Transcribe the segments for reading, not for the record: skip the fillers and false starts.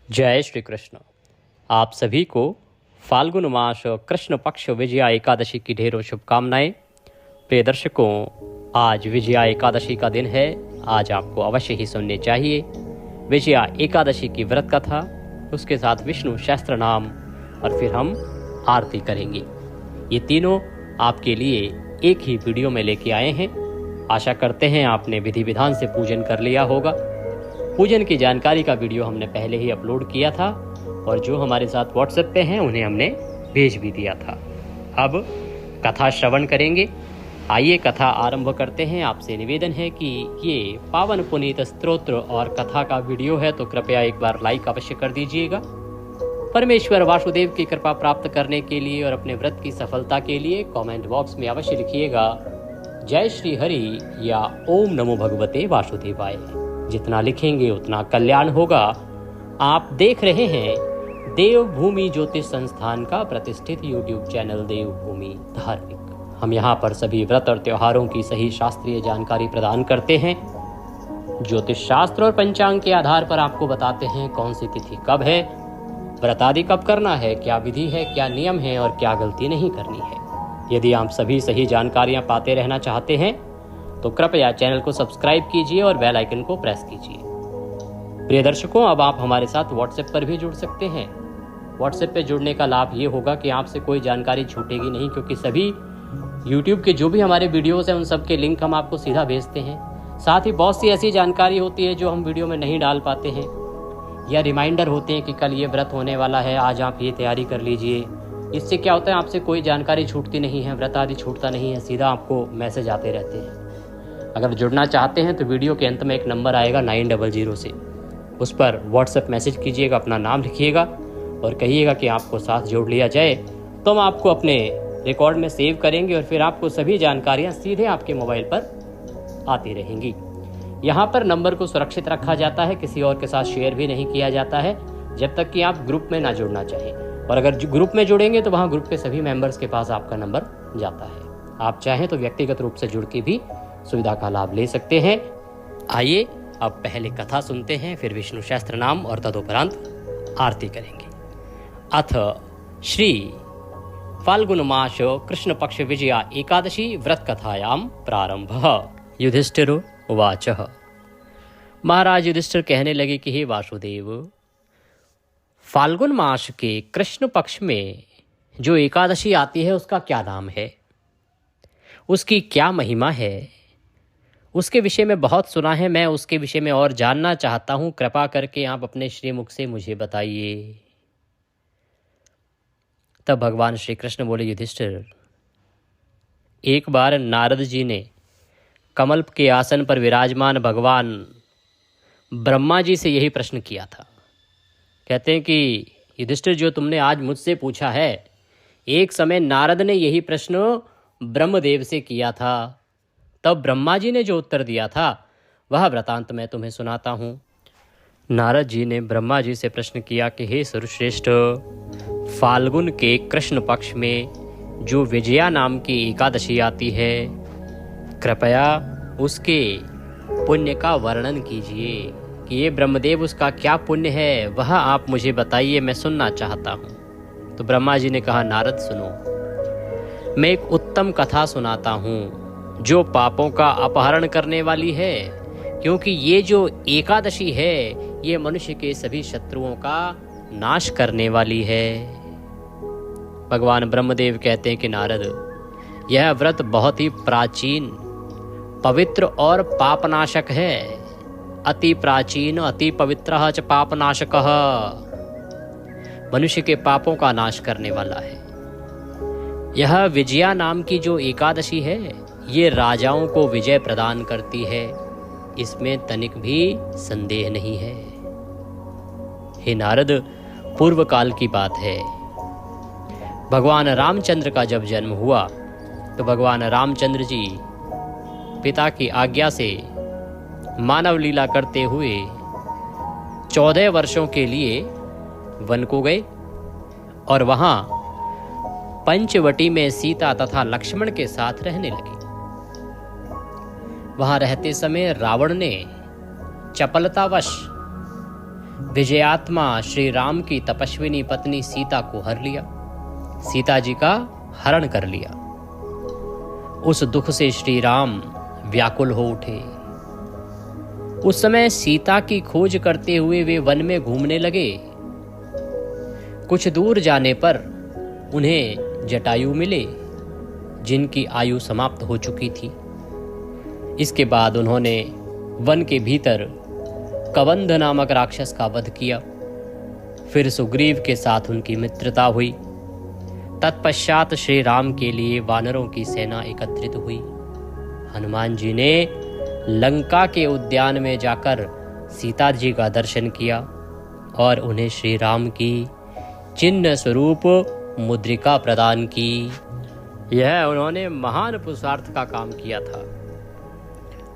जय श्री कृष्ण। आप सभी को फाल्गुन मास कृष्ण पक्ष विजया एकादशी की ढेरों शुभकामनाएं। प्रिय दर्शकों, आज विजया एकादशी का दिन है। आज आपको अवश्य ही सुननी चाहिए विजया एकादशी की व्रत कथा, उसके साथ विष्णु सहस्त्र नाम, और फिर हम आरती करेंगे। ये तीनों आपके लिए एक ही वीडियो में लेके आए हैं। आशा करते हैं आपने विधि विधान से पूजन कर लिया होगा। पूजन की जानकारी का वीडियो हमने पहले ही अपलोड किया था और जो हमारे साथ व्हाट्सएप पे हैं उन्हें हमने भेज भी दिया था। अब कथा श्रवण करेंगे। आइए कथा आरंभ करते हैं। आपसे निवेदन है कि ये पावन पुनीत स्तोत्र और कथा का वीडियो है तो कृपया एक बार लाइक अवश्य कर दीजिएगा। परमेश्वर वासुदेव की कृपा प्राप्त करने के लिए और अपने व्रत की सफलता के लिए कमेंट बॉक्स में अवश्य लिखिएगा जय श्री हरि या ओम नमो भगवते वासुदेवाय। जितना लिखेंगे उतना कल्याण होगा। आप देख रहे हैं देवभूमि ज्योतिष संस्थान का प्रतिष्ठित यूट्यूब चैनल देवभूमि धार्मिक। हम यहाँ पर सभी व्रत और त्योहारों की सही शास्त्रीय जानकारी प्रदान करते हैं। ज्योतिष शास्त्र और पंचांग के आधार पर आपको बताते हैं कौन सी तिथि कब है, व्रत आदि कब करना है, क्या विधि है, क्या नियम है और क्या गलती नहीं करनी है। यदि आप सभी सही जानकारियां पाते रहना चाहते हैं तो कृपया चैनल को सब्सक्राइब कीजिए और बेल आइकन को प्रेस कीजिए। प्रिय दर्शकों, अब आप हमारे साथ व्हाट्सएप पर भी जुड़ सकते हैं। व्हाट्सएप पे जुड़ने का लाभ ये होगा कि आपसे कोई जानकारी छूटेगी नहीं, क्योंकि सभी यूट्यूब के जो भी हमारे वीडियोस हैं उन सब के लिंक हम आपको सीधा भेजते हैं। साथ ही बहुत सी ऐसी जानकारी होती है जो हम वीडियो में नहीं डाल पाते हैं, या रिमाइंडर होते हैं कि कल ये व्रत होने वाला है, आज आप ये तैयारी कर लीजिए। इससे क्या होता है, आपसे कोई जानकारी छूटती नहीं है, व्रत आदि छूटता नहीं है, सीधा आपको मैसेज आते रहते हैं। अगर जुड़ना चाहते हैं तो वीडियो के अंत में एक नंबर आएगा 900 से, उस पर व्हाट्सएप मैसेज कीजिएगा, अपना नाम लिखिएगा और कहिएगा कि आपको साथ जोड़ लिया जाए, तो हम आपको अपने रिकॉर्ड में सेव करेंगे और फिर आपको सभी जानकारियां सीधे आपके मोबाइल पर आती रहेंगी। यहाँ पर नंबर को सुरक्षित रखा जाता है, किसी और के साथ शेयर भी नहीं किया जाता है जब तक कि आप ग्रुप में ना जुड़ना चाहें। और अगर ग्रुप में जुड़ेंगे तो वहाँ ग्रुप के सभी मेंबर्स के पास आपका नंबर जाता है। आप चाहें तो व्यक्तिगत रूप से जुड़ के भी सुविधा का लाभ ले सकते हैं। आइए अब पहले कथा सुनते हैं, फिर विष्णु सहस्त्र नाम और तदुपरांत आरती करेंगे। अथ श्री फाल्गुन मास कृष्ण पक्ष विजया एकादशी व्रत कथायां प्रारंभ। युधिष्ठिरो उवाच। महाराज युधिष्ठिर कहने लगे कि हे वासुदेव, फाल्गुन मास के कृष्ण पक्ष में जो एकादशी आती है उसका क्या नाम है, उसकी क्या महिमा है, उसके विषय में बहुत सुना है। मैं उसके विषय में और जानना चाहता हूं। कृपा करके आप अपने श्रीमुख से मुझे बताइए। तब भगवान श्री कृष्ण बोले, युधिष्ठिर, एक बार नारद जी ने कमल के आसन पर विराजमान भगवान ब्रह्मा जी से यही प्रश्न किया था। कहते हैं कि युधिष्ठिर, जो तुमने आज मुझसे पूछा है, एक समय नारद ने यही प्रश्न ब्रह्मदेव से किया था। तब ब्रह्मा जी ने जो उत्तर दिया था वह वृतांत मैं तुम्हें सुनाता हूँ। नारद जी ने ब्रह्मा जी से प्रश्न किया कि हे सर्वश्रेष्ठ, फाल्गुन के कृष्ण पक्ष में जो विजया नाम की एकादशी आती है, कृपया उसके पुण्य का वर्णन कीजिए कि ये ब्रह्मदेव उसका क्या पुण्य है, वह आप मुझे बताइए, मैं सुनना चाहता हूँ। तो ब्रह्मा जी ने कहा, नारद सुनो, मैं एक उत्तम कथा सुनाता हूँ जो पापों का अपहरण करने वाली है, क्योंकि ये जो एकादशी है ये मनुष्य के सभी शत्रुओं का नाश करने वाली है। भगवान ब्रह्मदेव कहते हैं कि नारद, यह व्रत बहुत ही प्राचीन, पवित्र और पापनाशक है। अति प्राचीन अति पवित्र च पापनाशकः, मनुष्य के पापों का नाश करने वाला है। यह विजया नाम की जो एकादशी है ये राजाओं को विजय प्रदान करती है, इसमें तनिक भी संदेह नहीं है। हे नारद, पूर्व काल की बात है। भगवान रामचंद्र का जब जन्म हुआ तो भगवान रामचंद्र जी पिता की आज्ञा से मानव लीला करते हुए 14 वर्षों के लिए वन को गए और वहां पंचवटी में सीता तथा लक्ष्मण के साथ रहने लगे। वहां रहते समय रावण ने चपलतावश विजयात्मा श्री राम की तपस्विनी पत्नी सीता को हर लिया, सीता जी का हरण कर लिया। उस दुख से श्री राम व्याकुल हो उठे। उस समय सीता की खोज करते हुए वे वन में घूमने लगे। कुछ दूर जाने पर उन्हें जटायु मिले, जिनकी आयु समाप्त हो चुकी थी। इसके बाद उन्होंने वन के भीतर कबंध नामक राक्षस का वध किया। फिर सुग्रीव के साथ उनकी मित्रता हुई। तत्पश्चात श्री राम के लिए वानरों की सेना एकत्रित हुई। हनुमान जी ने लंका के उद्यान में जाकर सीता जी का दर्शन किया और उन्हें श्री राम की चिन्ह स्वरूप मुद्रिका प्रदान की। यह उन्होंने महान पुरुषार्थ का काम किया था।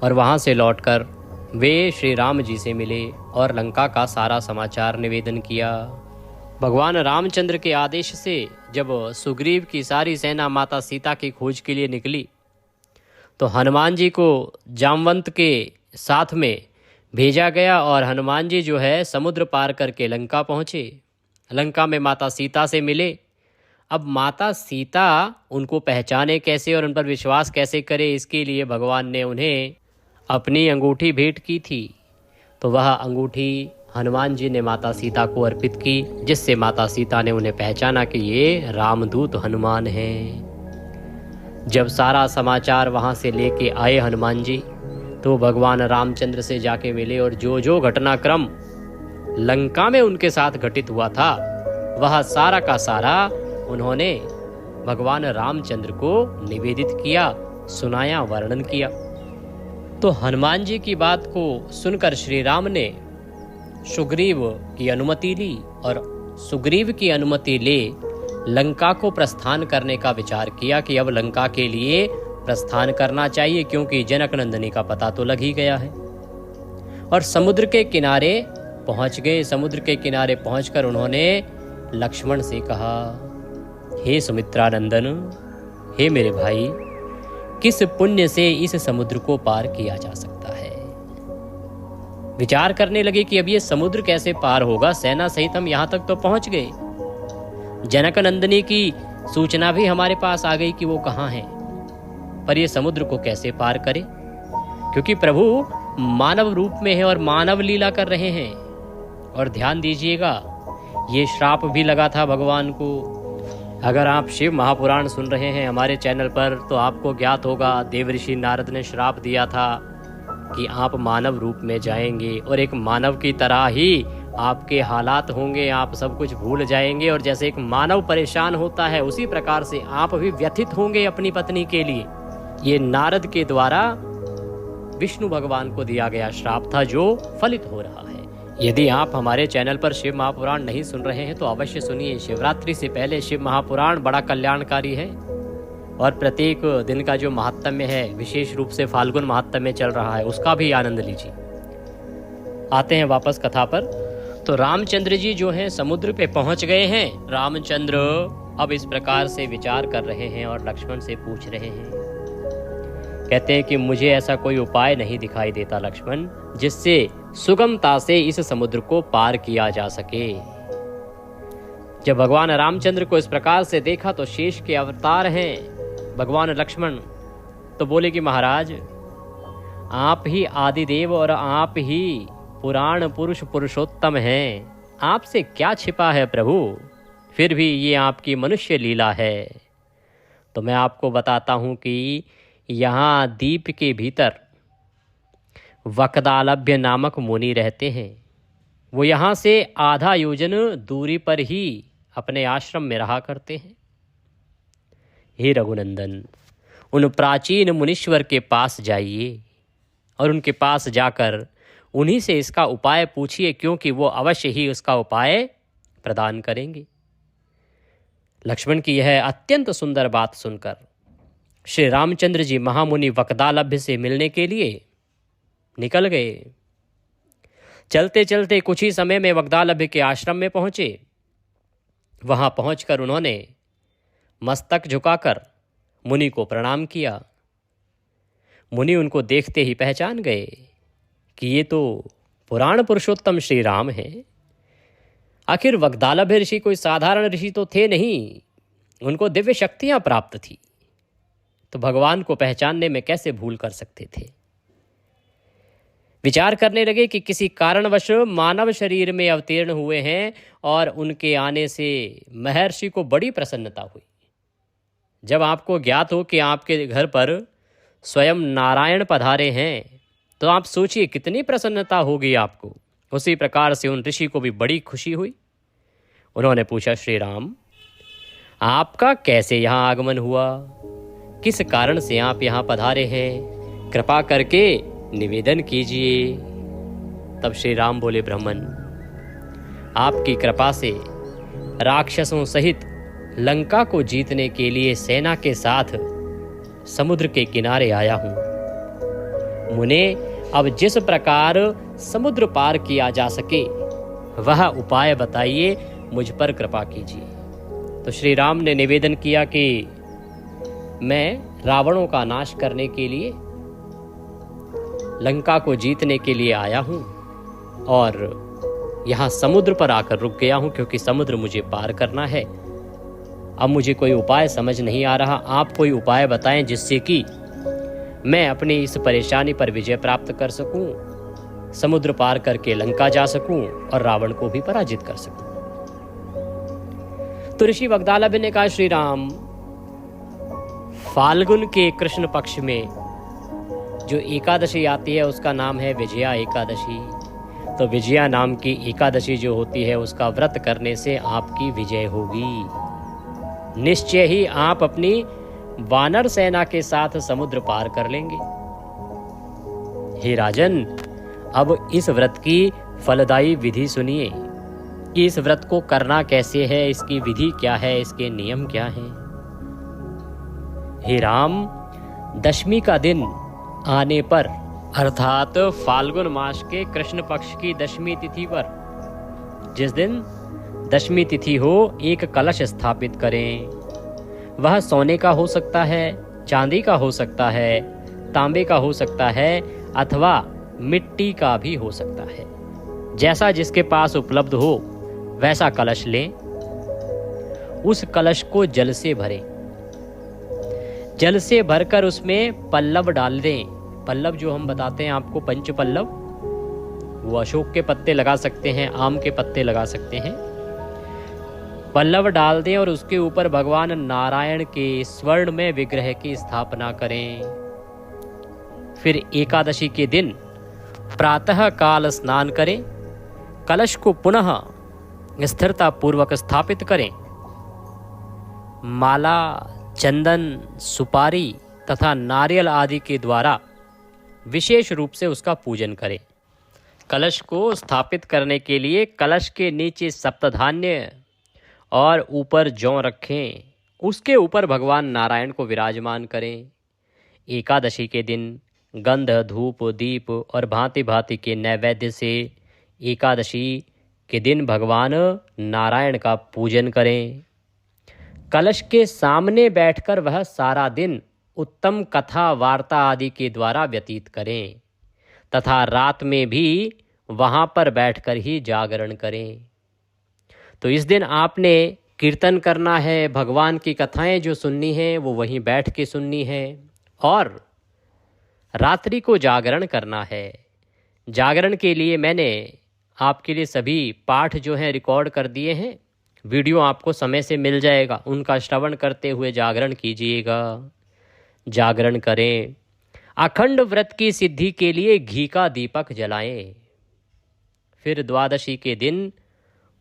और वहां से लौटकर वे श्री राम जी से मिले और लंका का सारा समाचार निवेदन किया। भगवान रामचंद्र के आदेश से जब सुग्रीव की सारी सेना माता सीता की खोज के लिए निकली, तो हनुमान जी को जामवंत के साथ में भेजा गया और हनुमान जी जो है समुद्र पार करके लंका पहुँचे। लंका में माता सीता से मिले। अब माता सीता उनको पहचाने कैसे और उन पर विश्वास कैसे करे, इसके लिए भगवान ने उन्हें अपनी अंगूठी भेंट की थी। तो वह अंगूठी हनुमान जी ने माता सीता को अर्पित की, जिससे माता सीता ने उन्हें पहचाना कि ये रामदूत हनुमान हैं। जब सारा समाचार वहाँ से लेके आए हनुमान जी, तो भगवान रामचंद्र से जाके मिले और जो जो घटनाक्रम लंका में उनके साथ घटित हुआ था, वह सारा का सारा उन्होंने भगवान रामचंद्र को निवेदित किया, सुनाया, वर्णन किया। तो हनुमान जी की बात को सुनकर श्री राम ने सुग्रीव की अनुमति ली और सुग्रीव की अनुमति ले लंका को प्रस्थान करने का विचार किया कि अब लंका के लिए प्रस्थान करना चाहिए, क्योंकि जनक नंदनी का पता तो लग ही गया है। और समुद्र के किनारे पहुंच गए। समुद्र के किनारे पहुंचकर उन्होंने लक्ष्मण से कहा, हे सुमित्रा नंदन, हे मेरे भाई, किस पुण्य से इस समुद्र को पार किया जा सकता है। विचार करने लगे कि अब ये समुद्र कैसे पार होगा। सेना सहित हम यहाँ तक तो पहुंच गए। जनक नंदनी की सूचना भी हमारे पास आ गई कि वो कहाँ हैं, पर ये समुद्र को कैसे पार करें, क्योंकि प्रभु मानव रूप में है और मानव लीला कर रहे हैं। और ध्यान दीजिएगा, ये श्राप भी लगा था भगवान को। अगर आप शिव महापुराण सुन रहे हैं हमारे चैनल पर, तो आपको ज्ञात होगा देवऋषि नारद ने श्राप दिया था कि आप मानव रूप में जाएंगे और एक मानव की तरह ही आपके हालात होंगे, आप सब कुछ भूल जाएंगे। और जैसे एक मानव परेशान होता है, उसी प्रकार से आप भी व्यथित होंगे अपनी पत्नी के लिए। ये नारद के द्वारा विष्णु भगवान को दिया गया श्राप था, जो फलित हो रहा है। यदि आप हमारे चैनल पर शिव महापुराण नहीं सुन रहे हैं तो अवश्य सुनिए। शिवरात्रि से पहले शिव महापुराण बड़ा कल्याणकारी है और प्रत्येक दिन का जो महात्म्य है, विशेष रूप से फाल्गुन महात्म्य चल रहा है, उसका भी आनंद लीजिए। आते हैं वापस कथा पर। तो रामचंद्र जी जो हैं समुद्र पे पहुंच गए हैं। रामचंद्र अब इस प्रकार से विचार कर रहे हैं और लक्ष्मण से पूछ रहे हैं। कहते हैं कि मुझे ऐसा कोई उपाय नहीं दिखाई देता लक्ष्मण, जिससे सुगमता से इस समुद्र को पार किया जा सके। जब भगवान रामचंद्र को इस प्रकार से देखा तो शेष के अवतार हैं भगवान लक्ष्मण, तो बोले कि महाराज, आप ही आदिदेव और आप ही पुराण पुरुष पुरुषोत्तम हैं। आपसे क्या छिपा है प्रभु, फिर भी ये आपकी मनुष्य लीला है। तो मैं आपको बताता हूँ कि यहाँ दीप के भीतर वकदालभ्य नामक मुनि रहते हैं। वो यहाँ से आधा योजन दूरी पर ही अपने आश्रम में रहा करते हैं। हे रघुनंदन, उन प्राचीन मुनीश्वर के पास जाइए और उनके पास जाकर उन्हीं से इसका उपाय पूछिए, क्योंकि वो अवश्य ही उसका उपाय प्रदान करेंगे। लक्ष्मण की यह अत्यंत सुंदर बात सुनकर श्री रामचंद्र जी महामुनि वकदालभ्य से मिलने के लिए निकल गए। चलते चलते कुछ ही समय में वकदालभ्य के आश्रम में पहुंचे। वहां पहुंचकर उन्होंने मस्तक झुकाकर मुनि को प्रणाम किया। मुनि उनको देखते ही पहचान गए कि ये तो पुराण पुरुषोत्तम श्री राम हैं। आखिर वग्दालभ ऋषि कोई साधारण ऋषि तो थे नहीं, उनको दिव्य शक्तियां प्राप्त थी, तो भगवान को पहचानने में कैसे भूल कर सकते थे। विचार करने लगे कि किसी कारणवश मानव शरीर में अवतीर्ण हुए हैं और उनके आने से महर्षि को बड़ी प्रसन्नता हुई। जब आपको ज्ञात हो कि आपके घर पर स्वयं नारायण पधारे हैं तो आप सोचिए कितनी प्रसन्नता होगी आपको। उसी प्रकार से उन ऋषि को भी बड़ी खुशी हुई। उन्होंने पूछा, श्री राम, आपका कैसे यहाँ आगमन हुआ? किस कारण से आप यहाँ पधारे हैं? कृपा करके निवेदन कीजिए। तब श्री राम बोले, ब्राह्मण, आपकी कृपा से राक्षसों सहित लंका को जीतने के लिए सेना के साथ समुद्र के किनारे आया हूं। मुने, अब जिस प्रकार समुद्र पार किया जा सके वह उपाय बताइए, मुझ पर कृपा कीजिए। तो श्री राम ने निवेदन किया कि मैं रावणों का नाश करने के लिए, लंका को जीतने के लिए आया हूं और यहाँ समुद्र पर आकर रुक गया हूं क्योंकि समुद्र मुझे पार करना है। अब मुझे कोई उपाय समझ नहीं आ रहा, आप कोई उपाय बताएं जिससे कि मैं अपनी इस परेशानी पर विजय प्राप्त कर सकूं, समुद्र पार करके लंका जा सकूं और रावण को भी पराजित कर सकूं। तो ऋषि वग्दालभ ने कहा, श्री राम, फाल्गुन के कृष्ण पक्ष में जो एकादशी आती है उसका नाम है विजया एकादशी। तो विजया नाम की एकादशी जो होती है उसका व्रत करने से आपकी विजय होगी। निश्चय ही आप अपनी वानर सेना के साथ समुद्र पार कर लेंगे। हे राजन, अब इस व्रत की फलदायी विधि सुनिए कि इस व्रत को करना कैसे है, इसकी विधि क्या है, इसके नियम क्या हैं। हे राम, दशमी का दिन आने पर अर्थात फाल्गुन मास के कृष्ण पक्ष की दशमी तिथि पर, जिस दिन दशमी तिथि हो, एक कलश स्थापित करें। वह सोने का हो सकता है, चांदी का हो सकता है, तांबे का हो सकता है अथवा मिट्टी का भी हो सकता है। जैसा जिसके पास उपलब्ध हो वैसा कलश लें। उस कलश को जल से भरें। जल से भरकर उसमें पल्लव डाल दें। पल्लव जो हम बताते हैं आपको, पंच पल्लव, वो अशोक के पत्ते लगा सकते हैं, आम के पत्ते लगा सकते हैं। पल्लव डाल दें और उसके ऊपर भगवान नारायण के स्वर्ण में विग्रह की स्थापना करें। फिर एकादशी के दिन प्रातः काल स्नान करें। कलश को पुनः स्थिरता पूर्वक स्थापित करें। माला, चंदन, सुपारी तथा नारियल आदि के द्वारा विशेष रूप से उसका पूजन करें। कलश को स्थापित करने के लिए कलश के नीचे सप्तधान्य और ऊपर जौ रखें। उसके ऊपर भगवान नारायण को विराजमान करें। एकादशी के दिन गंध, धूप, दीप और भांति भांति के नैवेद्य से एकादशी के दिन भगवान नारायण का पूजन करें। कलश के सामने बैठकर वह सारा दिन उत्तम कथा वार्ता आदि के द्वारा व्यतीत करें तथा रात में भी वहाँ पर बैठकर ही जागरण करें। तो इस दिन आपने कीर्तन करना है, भगवान की कथाएं जो सुननी हैं वो वहीं बैठ के सुननी है और रात्रि को जागरण करना है। जागरण के लिए मैंने आपके लिए सभी पाठ जो हैं रिकॉर्ड कर दिए हैं। वीडियो आपको समय से मिल जाएगा, उनका श्रवण करते हुए जागरण कीजिएगा। जागरण करें। अखंड व्रत की सिद्धि के लिए घी का दीपक जलाएं। फिर द्वादशी के दिन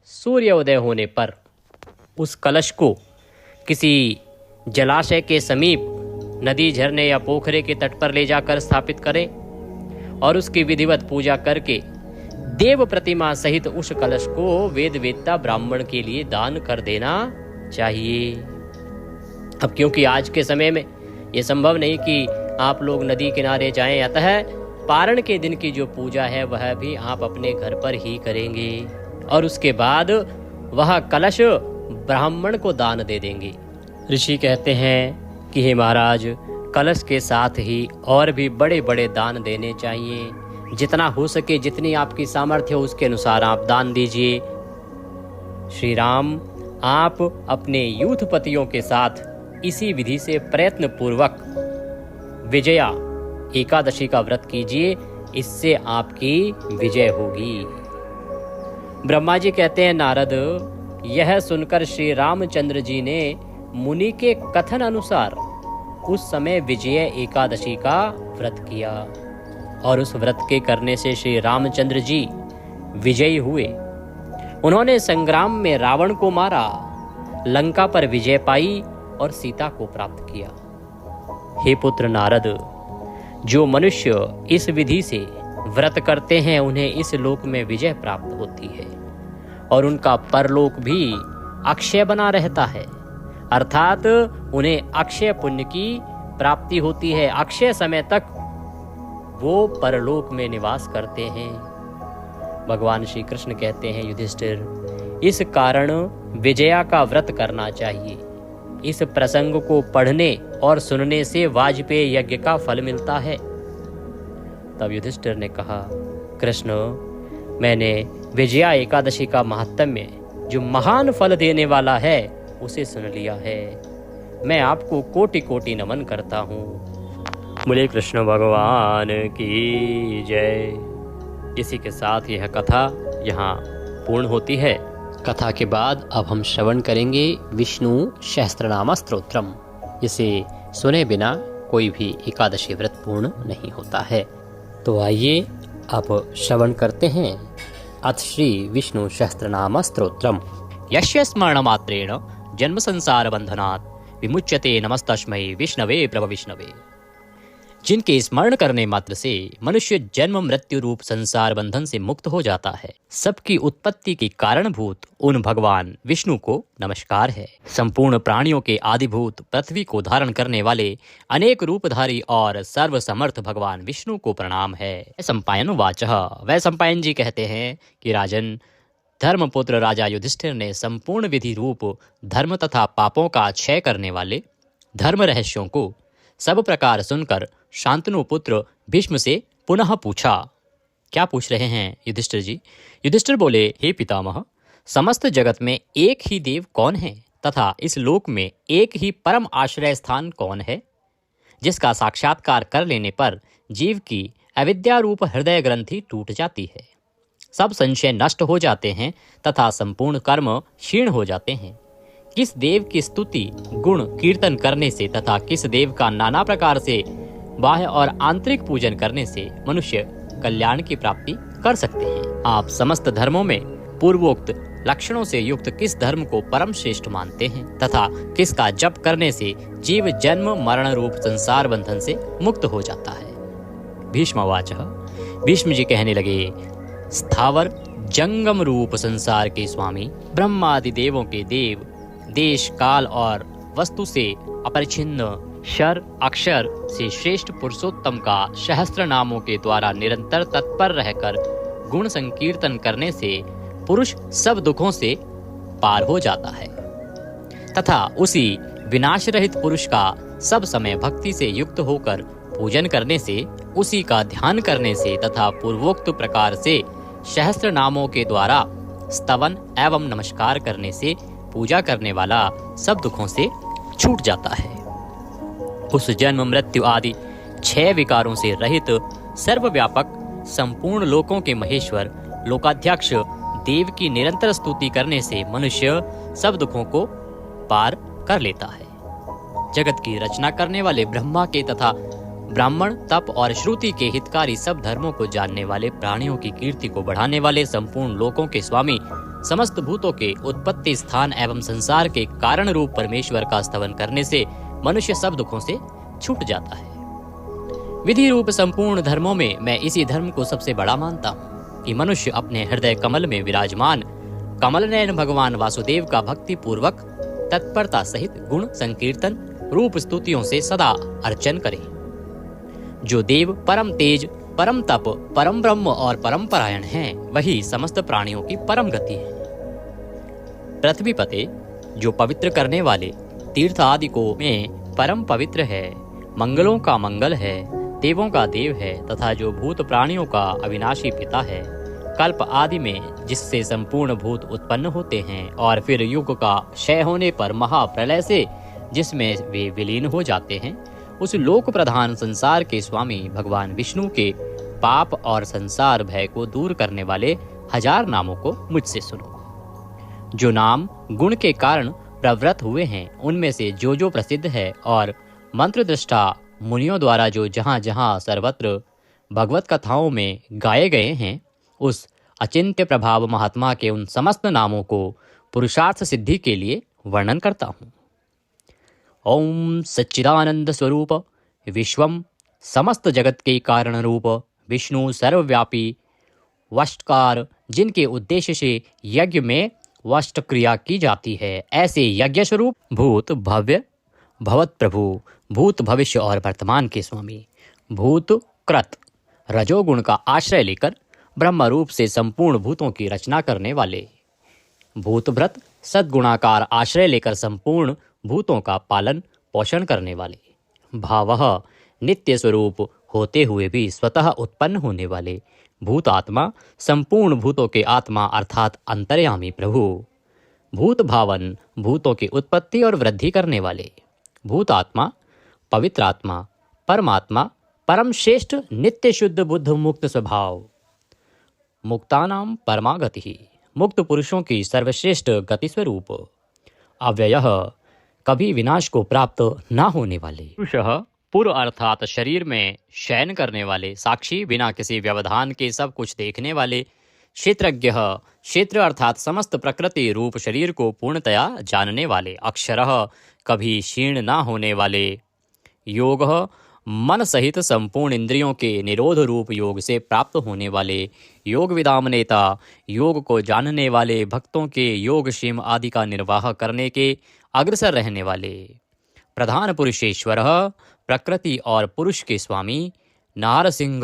सूर्योदय होने पर उस कलश को किसी जलाशय के समीप, नदी, झरने या पोखरे के तट पर ले जाकर स्थापित करें और उसकी विधिवत पूजा करके देव प्रतिमा सहित उस कलश को वेद वेत्ता ब्राह्मण के लिए दान कर देना चाहिए। अब क्योंकि आज के समय में ये संभव नहीं कि आप लोग नदी किनारे जाएं, अतः पारण के दिन की जो पूजा है वह भी आप अपने घर पर ही करेंगे और उसके बाद वह कलश ब्राह्मण को दान दे देंगे। ऋषि कहते हैं कि हे महाराज, कलश के साथ ही और भी बड़े बड़े दान देने चाहिए। जितना हो सके, जितनी आपकी सामर्थ्य हो उसके अनुसार आप दान दीजिए। श्री राम, आप अपने यूथपतियों के साथ इसी विधि से प्रयत्न पूर्वक विजया एकादशी का व्रत कीजिए, इससे आपकी विजय होगी। ब्रह्मा जी कहते हैं, नारद, यह सुनकर श्री रामचंद्र जी ने मुनि के कथन अनुसार उस समय विजय एकादशी का व्रत किया और उस व्रत के करने से श्री रामचंद्र जी विजयी हुए। उन्होंने संग्राम में रावण को मारा, लंका पर विजय पाई और सीता को प्राप्त किया। हे पुत्र नारद, जो मनुष्य इस विधि से व्रत करते हैं उन्हें इस लोक में विजय प्राप्त होती है और उनका परलोक भी अक्षय बना रहता है, अर्थात उन्हें अक्षय पुण्य की प्राप्ति होती है। अक्षय समय तक वो परलोक में निवास करते हैं। भगवान श्री कृष्ण कहते हैं, युधिष्ठिर, इस कारण विजया का व्रत करना चाहिए। इस प्रसंग को पढ़ने और सुनने से वाजपेय यज्ञ का फल मिलता है। तब युधिष्ठिर ने कहा, कृष्ण, मैंने विजया एकादशी का महात्म्य जो महान फल देने वाला है उसे सुन लिया है। मैं आपको कोटि कोटि नमन करता हूँ। बोले कृष्ण भगवान की जय। इसी के साथ यह कथा यहाँ पूर्ण होती है। कथा के बाद अब हम श्रवण करेंगे विष्णु सहस्त्रनाम स्तोत्रम। इसे सुने बिना कोई भी एकादशी व्रत पूर्ण नहीं होता है। तो आइए अब श्रवण करते हैं अथ श्री विष्णु सहस्त्रनाम स्तोत्रम। यस्य स्मरण मात्रेण जन्म संसार बंधनात् विमुच्यते नमस्तस्मै विष्णवे प्रभ विष्णवे। जिनके स्मरण करने मात्र से मनुष्य जन्म मृत्यु रूप संसार बंधन से मुक्त हो जाता है, सबकी उत्पत्ति के कारणभूत उन भगवान विष्णु को नमस्कार है। संपूर्ण प्राणियों के आदिभूत पृथ्वी को धारण करने वाले अनेक रूपधारी और सर्वसमर्थ भगवान विष्णु को प्रणाम है। सम्पायन वाचः। वह सम्पायन जी कहते हैं कि राजन, धर्मपुत्र राजा युधिष्ठिर ने संपूर्ण विधि रूप धर्म तथा पापों का क्षय करने वाले धर्म रहस्यों को सब प्रकार सुनकर शांतनु पुत्र भीष्म से पुनः पूछा। क्या पूछ रहे हैं युधिष्ठिर जी? युधिष्ठिर बोले, हे पितामह, समस्त जगत में एक ही देव कौन है तथा इस लोक में एक ही परम आश्रय स्थान कौन है, जिसका साक्षात्कार कर लेने पर जीव की अविद्या रूप हृदय ग्रंथि टूट जाती है, सब संशय नष्ट हो जाते हैं तथा संपूर्ण कर्म क्षीण हो जाते हैं। किस देव की स्तुति गुण कीर्तन करने से तथा किस देव का नाना प्रकार से बाह्य और आंतरिक पूजन करने से मनुष्य कल्याण की प्राप्ति कर सकते हैं। आप समस्त धर्मों में पूर्वोक्त लक्षणों से युक्त किस धर्म को परम श्रेष्ठ मानते हैं तथा किसका जप करने से जीव जन्म मरण रूप संसार बंधन से मुक्त हो जाता है। भीष्मवाचः। भीष्म जी कहने लगे, स्थावर जंगम रूप संसार के स्वामी ब्रह्मादि देवों के देव, देश काल और वस्तु से अपरिछिन्न क्षर अक्षर से श्रेष्ठ पुरुषोत्तम का सहस्त्र नामों के द्वारा निरंतर तत्पर रहकर गुण संकीर्तन करने से पुरुष सब दुखों से पार हो जाता है तथा उसी विनाश रहित पुरुष का सब समय भक्ति से युक्त होकर पूजन करने से, उसी का ध्यान करने से तथा पूर्वोक्त प्रकार से सहस्त्र नामों के द्वारा स्तवन एवं नमस्कार करने से पूजा करने वाला सब दुखों से छूट जाता है। उस जन्म मृत्यु आदि 6 विकारों से रहित सर्वव्यापक संपूर्ण लोकों के महेश्वर लोकाध्यक्ष देव की निरंतर स्तुति करने से मनुष्य सब दुखों को पार कर लेता है। जगत की रचना करने वाले ब्रह्मा के तथा ब्राह्मण तप और श्रुति के हितकारी सब धर्मों को जानने वाले, प्राणियों की कीर्ति को बढ़ाने वाले, संपूर्ण लोकों के स्वामी, समस्त भूतों के उत्पत्ति स्थान एवं संसार के कारण रूप परमेश्वर का स्तवन करने से मनुष्य सब दुखों से छूट जाता है। विधि रूप संपूर्ण धर्मों में मैं इसी धर्म को सबसे बड़ा मानता हूँ कि मनुष्य अपने हृदय कमल में विराजमान कमल नयन भगवान वासुदेव का भक्ति पूर्वक तत्परता सहित गुण संकीर्तन रूप स्तुतियों से सदा अर्चन करे। जो देव परम तेज, परम तप, परम ब्रह्म और परम परायण हैं, वही समस्त प्राणियों की परम गति है। पृथ्वी पते, जो पवित्र करने वाले तीर्थ आदि को में परम पवित्र है, मंगलों का मंगल है, देवों का देव है तथा जो भूत प्राणियों का अविनाशी पिता है, कल्प आदि में जिससे संपूर्ण भूत उत्पन्न होते हैं और फिर युग का क्षय होने पर महाप्रलय से जिसमें वे विलीन हो जाते हैं, उस लोक प्रधान संसार के स्वामी भगवान विष्णु के पाप और संसार भय को दूर करने वाले 1000 नामों को मुझसे सुनो। जो नाम गुण के कारण प्रवृत्त हुए हैं, उनमें से जो प्रसिद्ध है और मंत्र दृष्टा मुनियों द्वारा जो जहाँ जहाँ सर्वत्र भगवत कथाओं में गाए गए हैं, उस अचिंत्य प्रभाव महात्मा के उन समस्त नामों को पुरुषार्थ सिद्धि के लिए वर्णन करता हूँ। ओम सच्चिदानंद स्वरूप विश्वम, समस्त जगत के कारण रूप विष्णु सर्वव्यापी वष्टकार, जिनके उद्देश्य से यज्ञ में वष्ट क्रिया की जाती है, ऐसे यज्ञ स्वरूप भूत भव्य भवत प्रभु, भूत भविष्य और वर्तमान के स्वामी, भूत कृत रजोगुण का आश्रय लेकर ब्रह्म रूप से संपूर्ण भूतों की रचना करने वाले, भूत व्रत सद्गुणाकार आश्रय लेकर संपूर्ण भूतों का पालन पोषण करने वाले, भावः नित्य स्वरूप होते हुए भी स्वतः उत्पन्न होने वाले, भूत आत्मा संपूर्ण भूतों के आत्मा अर्थात अंतर्यामी प्रभु, भूत भावन भूतों की उत्पत्ति और वृद्धि करने वाले, भूत आत्मा पवित्र आत्मा परमात्मा परम श्रेष्ठ नित्य शुद्ध बुद्ध मुक्त स्वभाव, मुक्तानाम परमागति, मुक्त पुरुषों की सर्वश्रेष्ठ गति स्वरूप, अव्ययः कभी विनाश को प्राप्त न होने वाले, पुरुषः पूर्व अर्थात शरीर में शयन करने वाले, साक्षी बिना किसी व्यवधान के सब कुछ देखने वाले, क्षेत्रज्ञ क्षेत्र अर्थात समस्त प्रकृति रूप शरीर को पूर्णतया जानने वाले, अक्षरः कभी क्षीण न होने वाले, योगः मन सहित संपूर्ण इंद्रियों के निरोध रूप योग से प्राप्त होने वाले, योग विदाम नेता योग को जानने वाले, भक्तों के योग क्षेम आदि का निर्वाह करने के अग्रसर रहने वाले, प्रधान पुरुषेश्वर प्रकृति और पुरुष के स्वामी, नारसिंह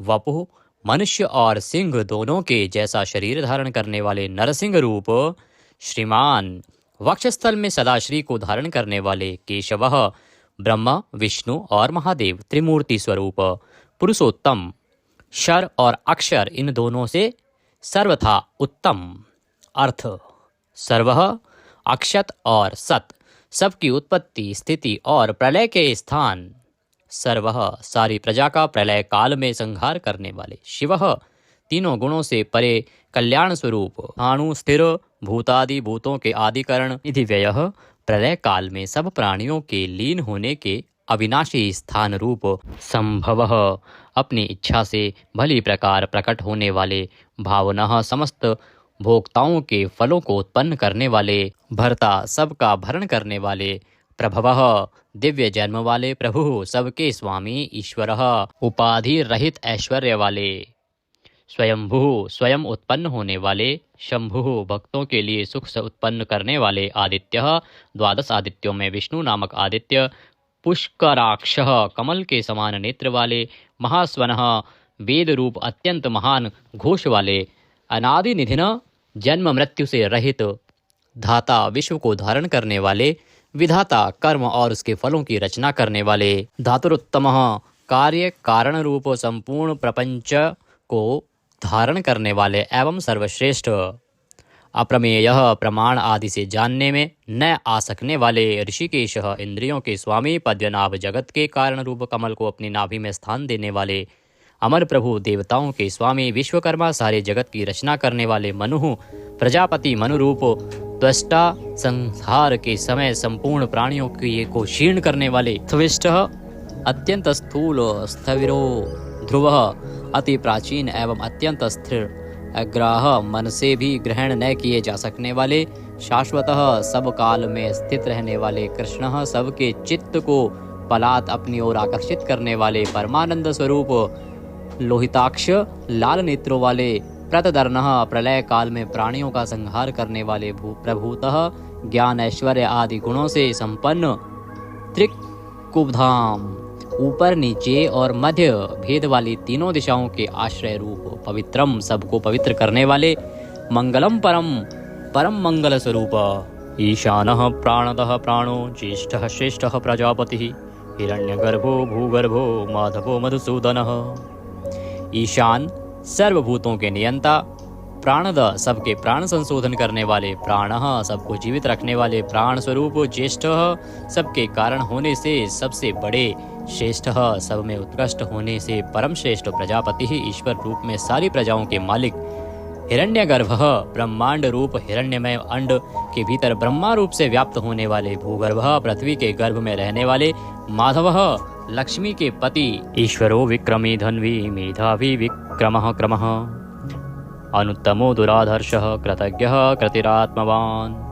वपु मनुष्य और सिंह दोनों के जैसा शरीर धारण करने वाले नरसिंह रूप, श्रीमान वक्षस्थल में सदाश्री को धारण करने वाले, केशवः ब्रह्मा विष्णु और महादेव त्रिमूर्ति स्वरूप, पुरुषोत्तम शर और अक्षर इन दोनों से सर्वथा उत्तम, अर्थ सर्वः अक्षत और सत सबकी उत्पत्ति स्थिति और प्रलय के स्थान, सर्वः सारी प्रजा का प्रलय काल में संहार करने वाले, शिवः तीनों गुणों से परे कल्याण स्वरूप, अणु स्थिर भूतादि भूतों के आदिकरण, निधि व्ययः प्रलय काल में सब प्राणियों के लीन होने के अविनाशी स्थान रूप, संभवः अपनी इच्छा से भली प्रकार प्रकट होने वाले, भावनः समस्त भोक्ताओं के फलों को उत्पन्न करने वाले, भर्ता सबका भरण करने वाले, प्रभवः दिव्य जन्म वाले प्रभु सबके स्वामी, ईश्वरः उपाधि रहित ऐश्वर्य वाले, स्वयंभू स्वयं उत्पन्न होने वाले, शंभु भक्तों के लिए सुख से उत्पन्न करने वाले, आदित्यः 12 आदित्यों में विष्णु नामक आदित्य, पुष्कराक्षः कमल के समान नेत्र वाले, महास्वनः वेद रूप अत्यंत महान घोष वाले, अनादि निधिन जन्म मृत्यु से रहित, धाता विश्व को धारण करने वाले, विधाता कर्म और उसके फलों की रचना करने वाले, धातुरुत्तमः कार्य कारण रूप संपूर्ण प्रपंच को धारण करने वाले एवं सर्वश्रेष्ठ, अप्रमेयः प्रमाण आदि से जानने में न आ सकने वाले, ऋषिकेशः इंद्रियों के स्वामी, पद्मनाभ जगत के कारण रूप कमल को अपनी नाभि में स्थान देने वाले, अमर प्रभु देवताओं के स्वामी, विश्वकर्मा सारे जगत की रचना करने वाले, मनु प्रजापति मनुरूप त्वष्टा, संहार के समय संपूर्ण प्राणियों को क्षीण करने वाले, त्विष्टः अत्यंत स्थूल, स्थविरो ध्रुवः अति प्राचीन एवं अत्यंत स्थिर, अग्राह मन से भी ग्रहण न किए जा सकने वाले, शाश्वतः सब काल में स्थित रहने वाले, कृष्णः सबके चित्त को पलात अपनी ओर आकर्षित करने वाले, परमानंद स्वरूप, लोहिताक्ष लाल नेत्रों वाले, प्रतदर्णः प्रलय काल में प्राणियों का संहार करने वाले, प्रभूतः ज्ञान ऐश्वर्य आदि गुणों से संपन्न, त्रिकुबधाम ऊपर नीचे और मध्य भेद वाली तीनों दिशाओं के आश्रय रूप, पवित्रम सबको पवित्र करने वाले, मंगलम परम परम मंगल स्वरूप, ईशानः प्राणदः प्राणो, ज्येष्ठः श्रेष्ठः प्रजापतिः, हिरण्यगर्भो भूगर्भो माधवो मधुसूदनः, ईशान सर्वभूतों के नियंता, प्राणद सबके प्राण संशोधन करने वाले, प्राणः सबको जीवित रखने वाले, प्राण स्वरूप, ज्येष्ठः सबके कारण होने से सबसे बड़े, श्रेष्ठः सब में उत्कृष्ट होने से परम श्रेष्ठ, प्रजापति ही ईश्वर रूप में सारी प्रजाओं के मालिक, हिरण्यगर्भः ब्रह्मांड रूप हिरण्यमय अंड के भीतर ब्रह्मा रूप से व्याप्त होने वाले, भूगर्भः पृथ्वी के गर्भ में रहने वाले, माधवः लक्ष्मी के पति, ईश्वरो विक्रमी धन्वी मेधावी विक्रमः क्रमः, अनुत्तमो दुराधर्षः कृतज्ञः कृतिरात्मवान।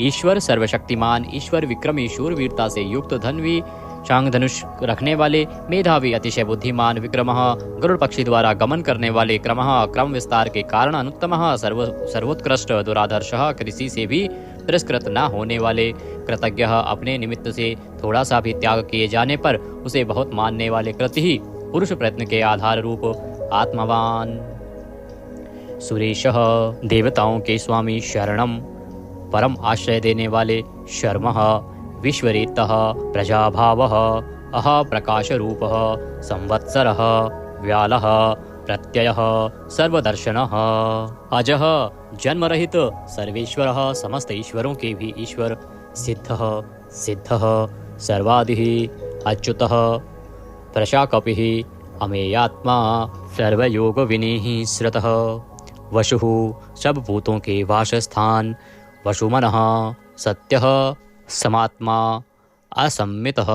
ईश्वर सर्वशक्तिमान, ईश्वर विक्रमी शूरवीरता से युक्त, धन्वी चांग धनुष रखने वाले, मेधावी अतिशय बुद्धिमान, विक्रमः गरुड़ पक्षी द्वारा गमन करने वाले, क्रमः क्रम विस्तार के कारण, अनुत्तमः सर्वोत्कृष्ट, दुराधर्षः किसी से भी तिरस्कृत न होने वाले, कृतज्ञः अपने निमित्त से थोड़ा सा भी त्याग किए जाने पर उसे बहुत मानने वाले, कृति ही पुरुष प्रयत्न के आधार रूप, आत्मवान। सुरेशः देवताओं के स्वामी, शरणम परम आश्रय देने वाले, शर्मः विश्वरेतः प्रजाभावः, अह प्रकाश रूपः, संवत्सरः व्यालः प्रत्ययः सर्वदर्शनः, अजः जन्मरहित सर्वेश्वरः समस्त ईश्वरों के भी ईश्वर, सिद्धः सिद्धः सर्वादिः अच्युतः प्रशाकपिः अमेयात्मा सर्वयोग विनीः श्रुतः, वशुः सब भूतों के वासस्थान, वशुमनः सत्यः समात्मा असम्मितः,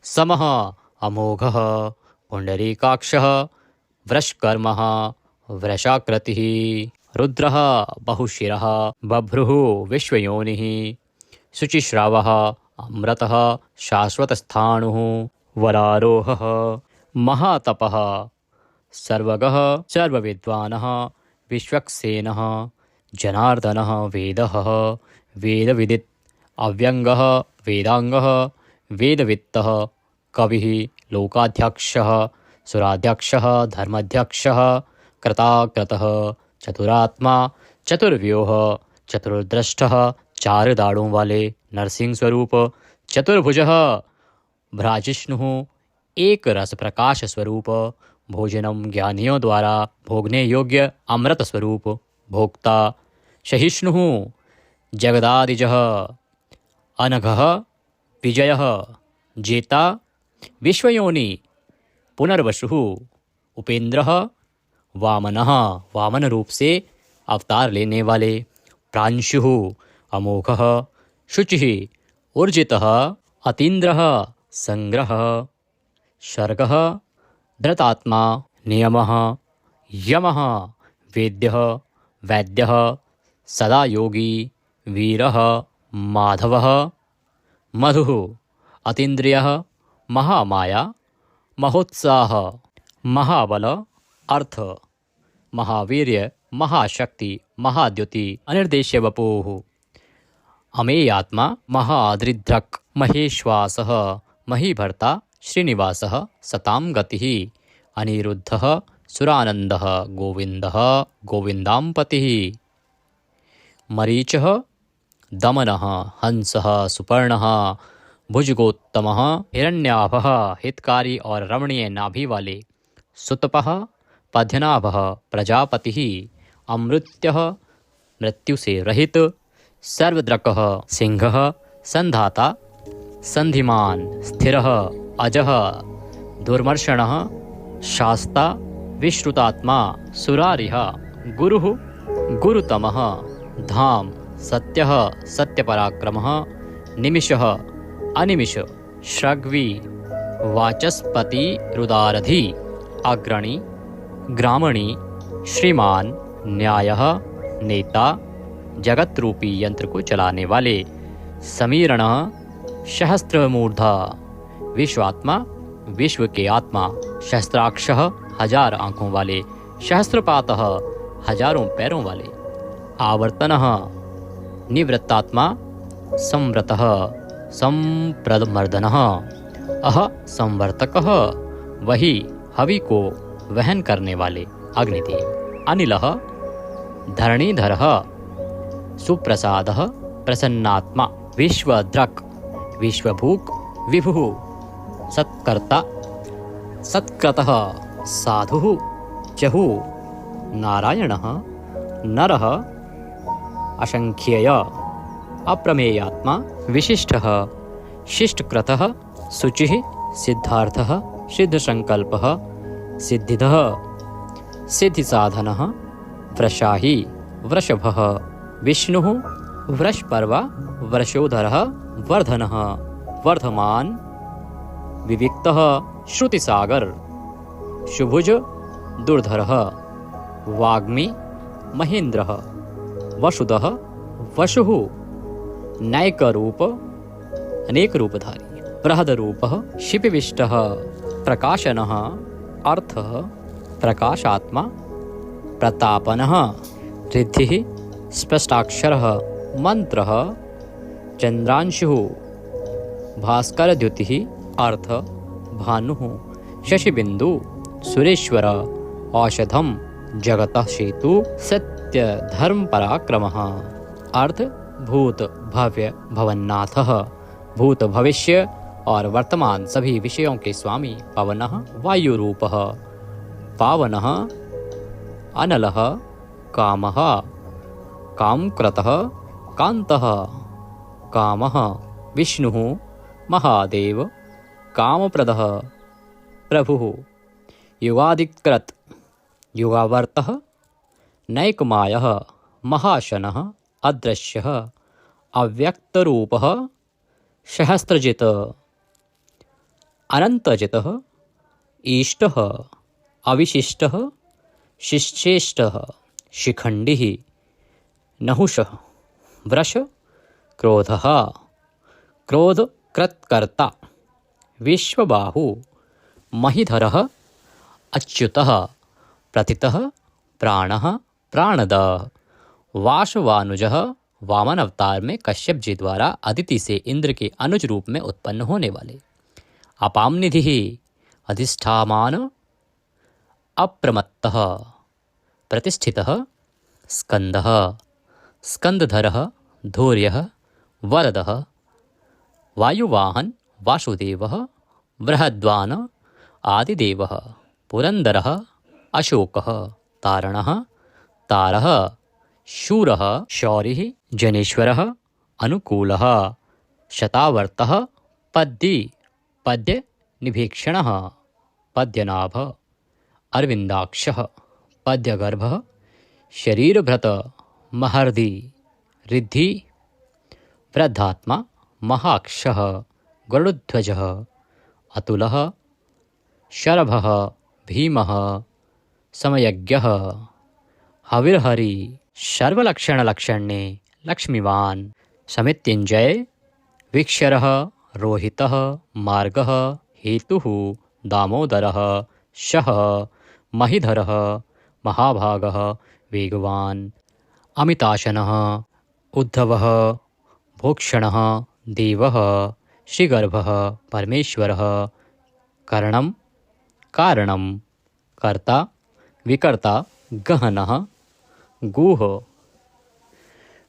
समः अमोघः पुंडरीकाक्षः वृषकर्मः वृषाकृतिः, रुद्रः बहुशिरः बभ्रुः विश्वयोनिः, शुचिश्रावः अमृतः शाश्वतस्थाणुः, वरारोहः महातपः सर्वगः सर्वविद्वानः, विश्वक्सेनः जनार्दनः, वेदः वेदविदित्, अव्यंगः वेदांगः वेदवित्तः, कविः लोकाध्यक्षः सुराध्यक्षः धर्माध्यक्षः, कृताकृतः चतुरात्मा चतुर्व्यूह चतुर्दृष्टः, चार दाढ़ों वाले, नरसिंह स्वरूप, चतुर्भुजः भ्राजिष्णुः, एक रस प्रकाश स्वरूप, भोजनम ज्ञानियों द्वारा भोगने योग्य अमृत स्वरूप, भोक्ता सहिष्णुः जगदादिजः, अनघः विजयः जेता, विश्वयोनि पुनर्वसुः, उपेंद्रः वामनः वामन रूप से अवतार लेने वाले, प्रांशुः अमोघः, शुचिः ऊर्जितः, अतीन्द्रः संग्रह, शर्गः धृतात्मा, नियमः यमः, वेद्यः वैद्यः सदा योगी, वीरः माधवः, मधुः अतीन्द्रियः, महामाया महोत्साह, महाबल अर्थ, महावीर्य महाशक्ति, महाद्युति अनिर्देश्य वपुः, अमेयात्मा महादृद्रक्, महेश्वासः महीभर्ता, श्रीनिवासः सतां गतिः, अनिरुद्धः सुरानन्दः, गोविन्दः गोविन्दाम्पतिः, मरीचः दमनः, हंसः सुपर्णः, भुजगोत्तमः, हिरण्याभः हितकारी और रमणीय नाभि वाले, सुतपः पद्यनाभः, प्रजापतिः, अमृत्यः मृत्यु से रहित, सर्वद्रकः सिंहः, संधाता, संधिमान, स्थिरः, अजः, दुर्मर्षणः, शास्ता, विश्रुतात्मा, सुरारिः, गुरुः, गुरुतमः, धाम, सत्यः, सत्यपराक्रमः, निमिषः, अनिमिष, श्रग्वी, वाचस्पति, रुदारधि, अग्रणी, ग्रामणी, श्रीमान, न्यायः, नेता, जगत रूपी यंत्र को चलाने वाले, समीरणः, सहस्त्रमूर्धा, विश्वात्मा, विश्व के आत्मा, सहस्त्राक्षः, हजार आंखों वाले, सहस्त्रपातः, हजारों पैरों वाले, आवर्तनः, निवृत्तात्मा, संव्रतः, संप्रमर्दनः, अह संवर्तकः, वही हवि को वहन करने वाले, अग्निदेव, अनिलः, धरणीधरः, सुप्रसादः, प्रसन्नात्मा, विश्वद्रक्, विश्वभूक, विभुः, सत्कर्ता, सत्कृतः, साधुः, चहुः, नारायणः नरः असंख्येय अप्रमेयात्मा विशिष्टः शिष्टकृतः शुचिः सिद्धार्थः सिद्धसंकल्पः सिद्धिदः सिद्धिसाधनः वृषाही वृषभः विष्णुः वृषपर्वा वृषोधरः वर्धनः वर्धमान विविक्तः श्रुतिसागर शुभुज दुर्धरः वाग्मी महेन्द्रः वसुदः वसुः नैकरूप अनेकरूपधारी बृहदरूपः शिपिविष्टः प्रकाशनः अर्थः प्रकाशात्मा प्रतापनः रिद्धिः स्पष्टाक्षरः मंत्रः चंद्रांशुः भास्करद्युतिः अर्थ भानुः शशिबिंदु सुरेश्वर औषधम जगतः सेतु सत्य धर्म पराक्रमः अर्थ भूत भव्य भवन्नाथः भूत भविष्य और वर्तमान सभी विषयों के स्वामी पवनः वायुरूपः पावनः अनलः कामः कामकृतः कांतः कामः विष्णुः महादेव कामप्रदः प्रभुः युगादिकृत युगावर्तः नैकमायः महाशनः अदृश्यः अव्यक्तरूपः सहस्त्रजित् अनन्तजितः ईष्टः अविशिष्टः शिष्येष्टः शिखण्डिः नहुषः वृष क्रोधः क्रोधकृत्कर्ता विश्वबाहु महीधरः अच्युतः प्रतितः प्राणः प्राणद वासवानुजः वामन अवतार में कश्यप जी द्वारा अदिति से इंद्र के अनुज रूप में उत्पन्न होने वाले अपाम निधि अधिष्ठामान अप्रमत्तः प्रतिष्ठितः स्कंदः स्कंदधरः धैर्यः वरदः वायुवाहन वासुदेवः बृहद्वान आदिदेवः पुरंदरः अशोकः तारणः तारः शूरः शौरिः जनेश्वरः अनुकूलः शतावर्तः पद्दी पद्य निभीक्षणः पद्यनाभ अरविंदाक्षः पद्यगर्भः शरीरभृत महर्दि रिद्धि वृद्धात्मा महाक्षः गरुड़ध्वजः अतुलः शरभः भीमः समयज्ञः हविर्हरि सर्वलक्षणलक्षण्ये लक्ष्मीवान् समित्युञ्जय वीक्षरः रोहितः मार्गः हेतुः दामोदरः शः महीधरः महाभागः वेगवान् अमिताशनः उद्धवः भोक्षणः देवः श्रीगर्भः परमेश्वरः करणं कारणं कर्ता विकर्ता गहनः गुह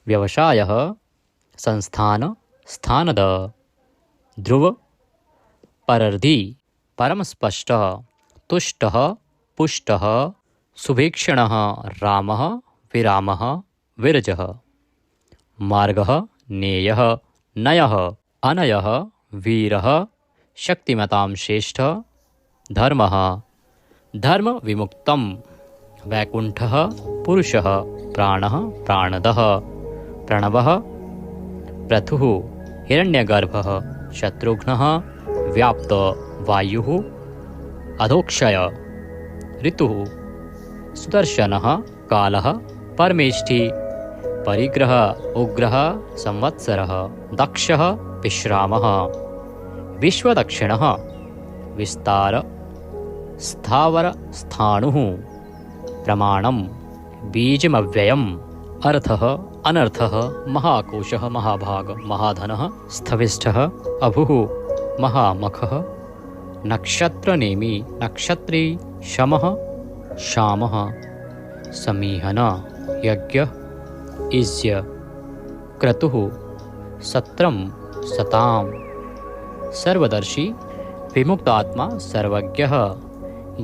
व्यवसायः संस्थान स्थानद ध्रुव परर्धि परमस्पष्टः तुष्टः पुष्टः सुभीक्षणः रामः विरामः विरजः मार्गः नेयः नयः अनयः वीरः शक्तिमतां श्रेष्ठः धर्मः धर्म विमुक्तम् वैकुंठः पुरुषः प्राणः प्राणदः प्रणवः पृथुः हिरण्यगर्भः शत्रुघ्नः व्याप्त वायुः अधोक्षय ऋतुः सुदर्शनः कालः परमेष्ठी परिग्रह उग्रः संवत्सरः दक्षः विश्रामः विश्वदक्षिणः विस्तार स्थावर स्थाणुः प्रमाणं बीजमव्ययम् अर्थः अनर्थः महाकोशः महाभाग महाधनः स्थविष्ठः अभुः महामखः नक्षत्रनेमि नक्षत्री शमः शामः समीहन यज्ञ इज्य क्रतुः सत्रं सतां सर्वदर्शी विमुक्तात्मा सर्वज्ञः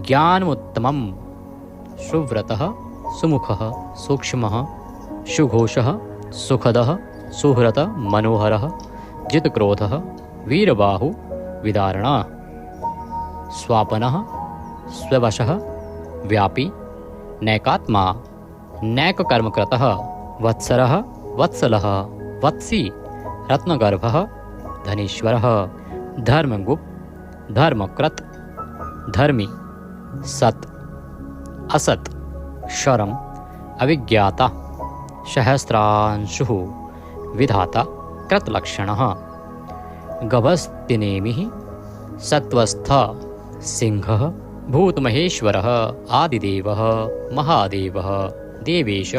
ज्ञानमुत्तमं सुव्रतः सुमुखः सूक्ष्मः सुघोषः सुखदः सुहृत मनोहरः जितक्रोधः वीरबाहु विदारणः स्वापनः स्ववशः व्यापी नैकात्मा नैककर्मकृतः वत्सरः वत्सलः वत्सी रत्नगर्भः धनीश्वरः धर्मगुप्त धर्मकृत धर्मी सत् असत् शरम अविज्ञाता सहस्रांशुः विधाता कृतलक्षणः गभस्तिनेमिः सत्वस्थ सिंहः भूतमहेश्वरः आदिदेवः महादेवः देवेश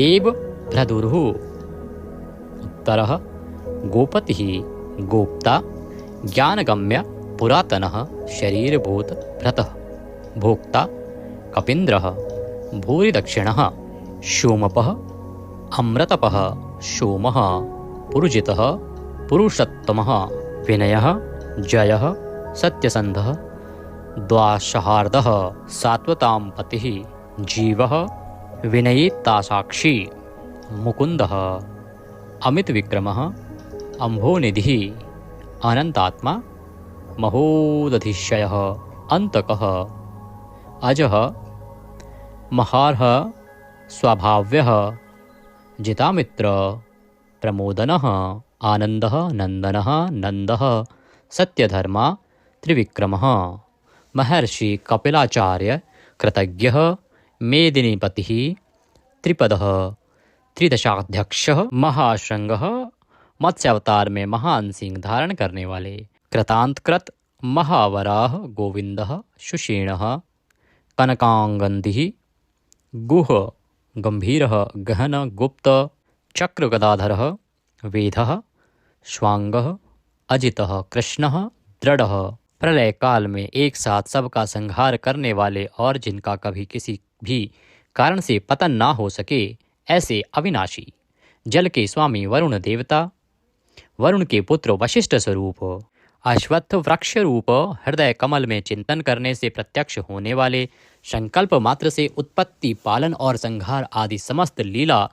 देवभ्रदुरुः उत्तरः गोपतिः गोप्ता ज्ञानगम्य पुरातनः शरीरभूत भ्रतः भोक्ता कपीन्द्रः भूरिदक्षिणः सोमपः अमृतपः सोमः पुरुजितः पुरुषोत्तमः विनयः जयः सत्यसन्धः द्वाशहार्दः सात्वतां पतिः जीवः विनयितासाक्षी मुकुन्दः अमितविक्रमः अम्भोनिधिः अनन्तात्मा महोदधिशयः अन्तकः अजः महार्ह स्वभाव्यः जितामित्र प्रमोदनः आनन्दः नन्दनः नन्दः सत्यधर्मा त्रिविक्रमः महर्षि कपिलाचार्य कृतज्ञः मेदिनीपतिः त्रिपदः त्रिदशाध्यक्षः महाशृंगः मत्स्यावतार में महान सिंह धारण करने वाले कृतांतकृत महावराह गोविंदः सुषेणः कनकांगंधिः गुह गंभीरः गहन गुप्त चक्र गदाधरः वेदः स्वांगः अजितः कृष्णः दृढ़ः प्रलय काल में एक साथ सबका संहार करने वाले और जिनका कभी किसी भी कारण से पतन ना हो सके ऐसे अविनाशी जल के स्वामी वरुण देवता वरुण के पुत्र वशिष्ठ स्वरूप अश्वत्थ वृक्ष रूप हृदय कमल में चिंतन करने से प्रत्यक्ष होने वाले संकल्प मात्र से उत्पत्ति पालन और संहार आदि समस्त लीला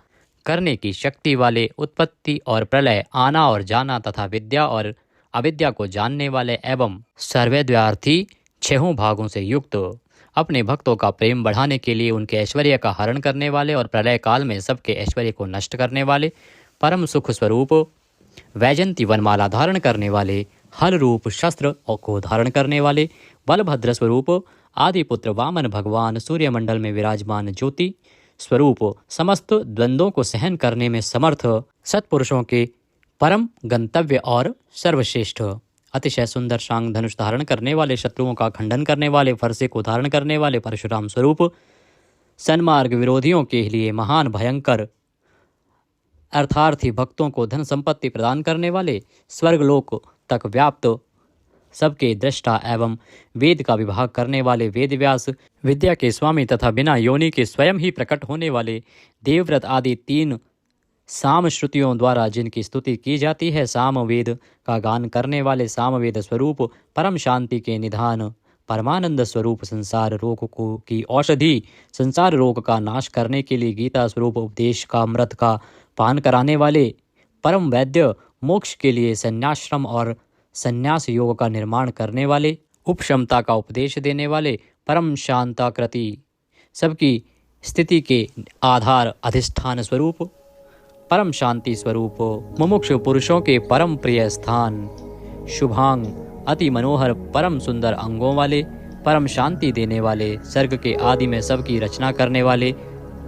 करने की शक्ति वाले उत्पत्ति और प्रलय आना और जाना तथा विद्या और अविद्या को जानने वाले एवं सर्वैद्वार्थी छहों भागों से युक्त अपने भक्तों का प्रेम बढ़ाने के लिए उनके ऐश्वर्य का हरण करने वाले और प्रलय काल में सबके ऐश्वर्य को नष्ट करने वाले परम सुख स्वरूप वैजंती वनमाला धारण करने वाले हल रूप शस्त्र को धारण करने वाले बलभद्र स्वरूप आदिपुत्र वामन भगवान सूर्यमंडल में विराजमान ज्योति स्वरूप समस्त द्वंद्वों को सहन करने में समर्थ सत्पुरुषों के परम गंतव्य और सर्वश्रेष्ठ अतिशय सुंदर शांग धनुष धारण करने वाले शत्रुओं का खंडन करने वाले फरसे को धारण करने वाले परशुराम स्वरूप सन्मार्ग विरोधियों के लिए महान भयंकर अर्थार्थी भक्तों को धन संपत्ति प्रदान करने वाले स्वर्गलोक तक व्याप्त सबके दृष्टा एवं वेद का विभाग करने वाले वेदव्यास विद्या के स्वामी तथा बिना योनि के स्वयं ही प्रकट होने वाले देवव्रत आदि तीन साम श्रुतियों द्वारा जिनकी स्तुति की जाती है सामवेद का गान करने वाले सामवेद स्वरूप परम शांति के निधान परमानंद स्वरूप संसार रोग को की औषधि संसार रोग का नाश करने के लिए गीता स्वरूप उपदेश का अमृत का पान कराने वाले परम वैद्य मोक्ष के लिए संन्याश्रम और संन्यास योग का निर्माण करने वाले उपशमता का उपदेश देने वाले परम शांताकृति सबकी स्थिति के आधार अधिष्ठान स्वरूप परम शांति स्वरूप मुमुक्षु पुरुषों के परम प्रिय स्थान शुभांग अति मनोहर परम सुंदर अंगों वाले परम शांति देने वाले सर्ग के आदि में सबकी रचना करने वाले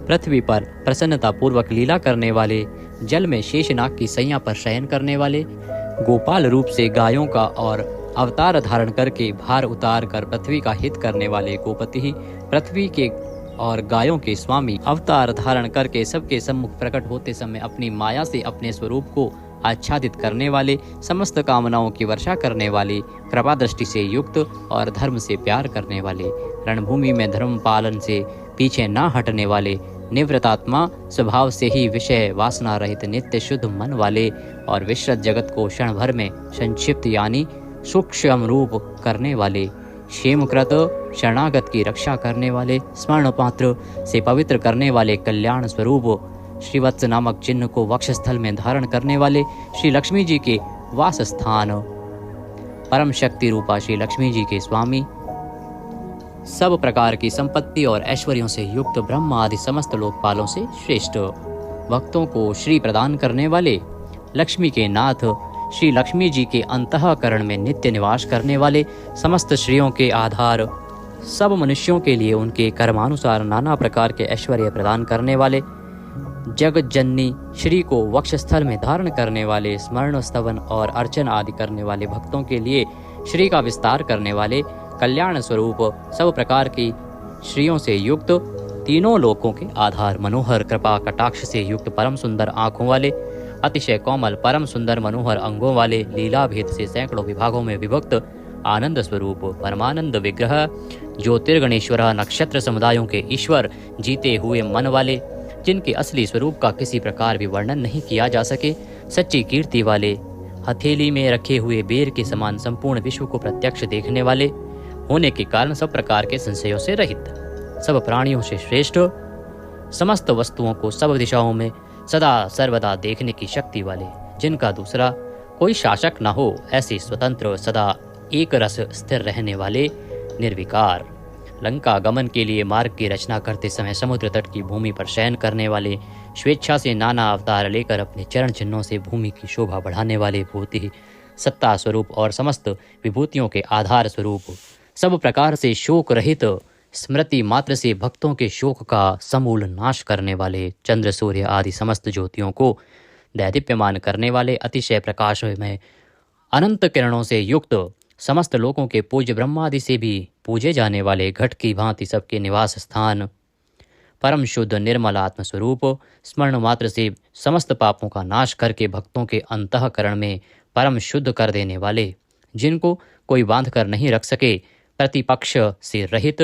पृथ्वी पर प्रसन्नता पूर्वक लीला करने वाले जल में शेषनाग की सैया पर शयन करने वाले गोपाल रूप से गायों का और अवतार धारण करके भार उतार कर पृथ्वी का हित करने वाले गोपति पृथ्वी के और गायों के स्वामी अवतार धारण करके सबके सम्मुख प्रकट होते समय अपनी माया से अपने स्वरूप को आच्छादित करने वाले समस्त कामनाओं की वर्षा करने वाले कृपा दृष्टि से युक्त और धर्म से प्यार करने वाले रणभूमि में धर्म पालन से पीछे न हटने वाले निवृत्तात्मा स्वभाव से ही विषय वासना रहित नित्य शुद्ध मन वाले और विश्रत जगत को क्षण भर में संक्षिप्त यानी सूक्ष्म रूप करने वाले क्षेमकृत शरणागत की रक्षा करने वाले, स्मरण पात्र से पवित्र करने वाले, कल्याण स्वरूप श्रीवत्स नामक चिन्ह को वक्षस्थल में धारण करने वाले, श्री लक्ष्मी जी के वास स्थान, परम शक्ति रूपा श्री लक्ष्मी जी के स्वामी, सब प्रकार की संपत्ति और ऐश्वर्यों से युक्त ब्रह्म आदि समस्त लोकपालों से श्रेष्ठ, भक्तों को श्री प्रदान करने वाले, लक्ष्मी के नाथ, श्री लक्ष्मी जी के अंतःकरण में नित्य निवास करने वाले, समस्त श्रियों के आधार, सब मनुष्यों के लिए उनके कर्मानुसार नाना प्रकार के ऐश्वर्य प्रदान करने वाले, जगत जननी श्री को वक्षस्थल में धारण करने वाले, स्मरण स्तवन और अर्चन आदि करने वाले भक्तों के लिए श्री का विस्तार करने वाले, कल्याण स्वरूप सब प्रकार की श्रियों से युक्त, तीनों लोकों के आधार, मनोहर कृपा कटाक्ष से युक्त, परम सुंदर आंखों वाले, अतिशय कोमल परम सुंदर मनोहर अंगों वाले, लीला भेद से सैकड़ों विभागों में विभक्त, आनंद स्वरूप परमानंद विग्रह, ज्योतिर्गणेश्वर नक्षत्र समुदायों के ईश्वर, जीते हुए मन वाले, जिनके असली स्वरूप का किसी प्रकार भी वर्णन नहीं किया जा सके, सच्ची कीर्ति वाले, हथेली में रखे हुए बेर के समान संपूर्ण विश्व को प्रत्यक्ष देखने वाले होने के कारण सब प्रकार के संशयों से रहित, सब प्राणियों से श्रेष्ठ, समस्त वस्तुओं को सब दिशाओं में सदा सर्वदा देखने की शक्ति वाले, जिनका दूसरा कोई शासक न हो, ऐसे स्वतंत्र सदा एक रस स्थिर रहने वाले, निर्विकार, लंका गमन के लिए मार्ग की रचना करते समय समुद्र तट की भूमि पर शयन करने वाले, स्वेच्छा से नाना अवतार लेकर अपने चरण चिन्हों से भूमि की शोभा बढ़ाने वाले, भूति सत्ता स्वरूप और समस्त विभूतियों के आधार स्वरूप, सब प्रकार से शोक रहित, स्मृति मात्र से भक्तों के शोक का समूल नाश करने वाले, चंद्र सूर्य आदि समस्त ज्योतियों को दैदीप्यमान करने वाले, अतिशय प्रकाशमय अनंत किरणों से युक्त, समस्त लोकों के पूज्य ब्रह्मादि से भी पूजे जाने वाले, घट की भांति सबके निवास स्थान, परम शुद्ध निर्मल आत्म स्वरूप, स्मरण मात्र से समस्त पापों का नाश करके भक्तों के अंतःकरण में परम शुद्ध कर देने वाले, जिनको कोई बांध कर नहीं रख सके, प्रतिपक्ष से रहित,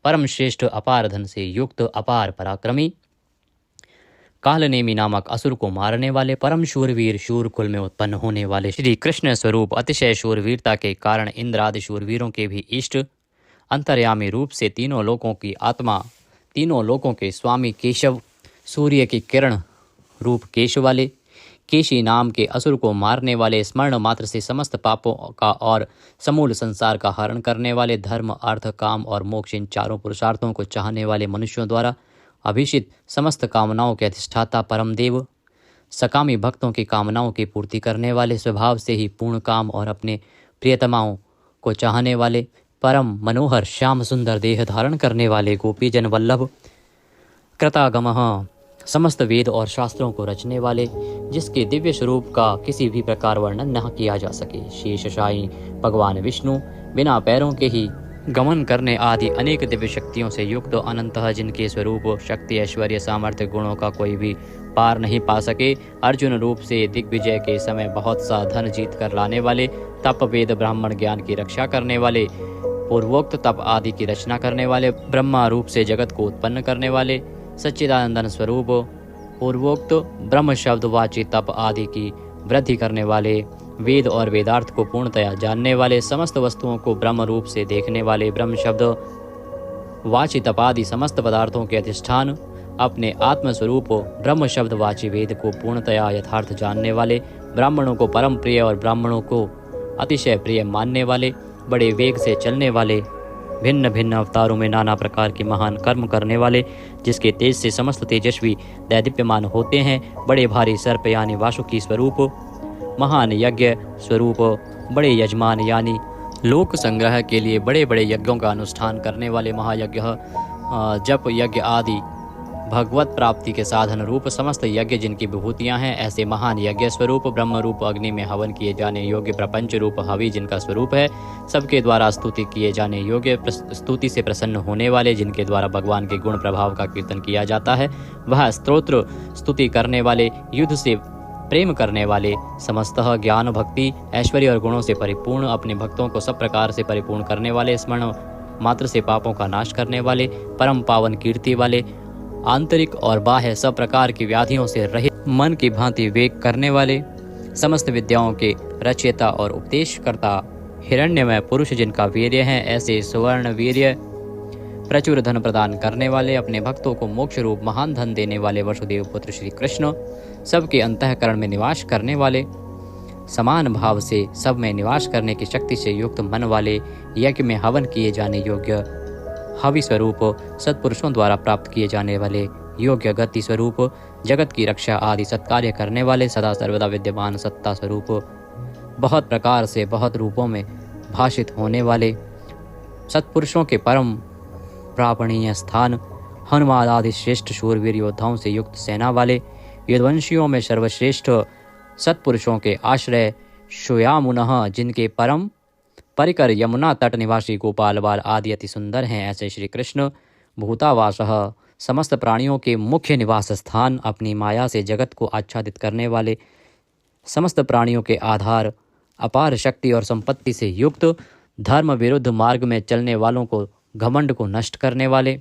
परम श्रेष्ठ अपार धन से युक्त, अपार पराक्रमी, कालनेमी नामक असुर को मारने वाले, परम शूरवीर, शूरकुल में उत्पन्न होने वाले, श्री कृष्ण स्वरूप, अतिशय शूरवीरता के कारण इंद्र आदि शूरवीरों के भी इष्ट, अंतर्यामी रूप से तीनों लोकों की आत्मा, तीनों लोकों के स्वामी केशव, सूर्य की किरण रूप केश वाले, केशी नाम के असुर को मारने वाले, स्मरण मात्र से समस्त पापों का और समूल संसार का हरण करने वाले, धर्म अर्थ काम और मोक्ष इन चारों पुरुषार्थों को चाहने वाले मनुष्यों द्वारा अभिषित, समस्त कामनाओं के अधिष्ठाता परम देव, सकामी भक्तों की कामनाओं की पूर्ति करने वाले, स्वभाव से ही पूर्ण काम और अपने प्रियतमाओं को चाहने वाले, परम मनोहर श्याम सुंदर देह धारण करने वाले, गोपीजन वल्लभ, कृतागमः, समस्त वेद और शास्त्रों को रचने वाले, जिसके दिव्य स्वरूप का किसी भी प्रकार वर्णन न किया जा सके, शेषशायी भगवान विष्णु, बिना पैरों के ही गमन करने आदि अनेक दिव्य शक्तियों से युक्त, अनंतः जिनके स्वरूप शक्ति ऐश्वर्य सामर्थ्य गुणों का कोई भी पार नहीं पा सके, अर्जुन रूप से दिग्विजय के समय बहुत सा धन जीत कर लाने वाले, तप वेद ब्राह्मण ज्ञान की रक्षा करने वाले, पूर्वोक्त तप आदि की रचना करने वाले, ब्रह्मा रूप से जगत को उत्पन्न करने वाले, सच्चिदानंदन स्वरूप, पूर्वोक्त ब्रह्म शब्द वाची तप आदि की वृद्धि करने वाले, वेद और वेदार्थ को पूर्णतया जानने वाले, समस्त वस्तुओं को ब्रह्म रूप से देखने वाले, ब्रह्म शब्द वाची तप आदि समस्त पदार्थों के अधिष्ठान, अपने आत्म स्वरूप ब्रह्म शब्द वाची वेद को पूर्णतया यथार्थ जानने वाले, ब्राह्मणों को परम प्रिय और ब्राह्मणों को अतिशय प्रिय मानने वाले, बड़े वेग से चलने वाले, भिन्न भिन्न अवतारों में नाना प्रकार के महान कर्म करने वाले, जिसके तेज से समस्त तेजस्वी दैदीप्यमान होते हैं, बड़े भारी सर्प यानी वासुकी स्वरूप, महान यज्ञ स्वरूप, बड़े यजमान यानी लोक संग्रह के लिए बड़े बड़े यज्ञों का अनुष्ठान करने वाले, महायज्ञ जप यज्ञ आदि भगवत प्राप्ति के साधन रूप समस्त यज्ञ जिनकी विभूतियां हैं, ऐसे महान यज्ञ स्वरूप, ब्रह्म रूप अग्नि में हवन किए जाने योग्य प्रपंच रूप हवि जिनका स्वरूप है, सबके द्वारा स्तुति किए जाने योग्य, स्तुति से प्रसन्न होने वाले, जिनके द्वारा भगवान के गुण प्रभाव का कीर्तन किया जाता है, वह स्तोत्र स्तुति करने वाले, युद्ध से प्रेम करने वाले, समस्तः ज्ञान भक्ति ऐश्वर्य और गुणों से परिपूर्ण, अपने भक्तों को सब प्रकार से परिपूर्ण करने वाले, स्मरण मात्र से पापों का नाश करने वाले, परम पावन कीर्ति वाले, आंतरिक और बाह्य सब प्रकार की व्याधियों से रहित, मन की भांति वेग करने वाले, समस्त विद्याओं के रचयिता और उपदेशकर्ता, हिरण्यमय पुरुष जिनका वीर्य है, ऐसे सुवर्ण वीर्य प्रचुर धन प्रदान करने वाले, अपने भक्तों को मोक्ष रूप महान धन देने वाले वसुदेव पुत्र श्री कृष्ण, सबके अंतःकरण में निवास करने वाले, समान भाव से सब में निवास करने की शक्ति से युक्त मन वाले, यज्ञ में हवन किए जाने योग्य हवि स्वरूप, सत्पुरुषों द्वारा प्राप्त किए जाने वाले योग्य गति स्वरूप, जगत की रक्षा आदि सत्कार्य करने वाले, सदा सर्वदा विद्यमान सत्ता स्वरूप, बहुत प्रकार से बहुत रूपों में भाषित होने वाले, सत्पुरुषों के परम प्रापणीय स्थान, हनुमान आदि श्रेष्ठ शूरवीर योद्धाओं से युक्त सेना वाले, यदुवंशियों में सर्वश्रेष्ठ सत्पुरुषों के आश्रय, श्योयामुनः जिनके परम परिकर यमुना तट निवासी गोपाल बाल आदि अति सुंदर हैं, ऐसे श्री कृष्ण भूतावासः समस्त प्राणियों के मुख्य निवास स्थान, अपनी माया से जगत को आच्छादित करने वाले, समस्त प्राणियों के आधार, अपार शक्ति और संपत्ति से युक्त, धर्म विरुद्ध मार्ग में चलने वालों को घमंड को नष्ट करने वाले,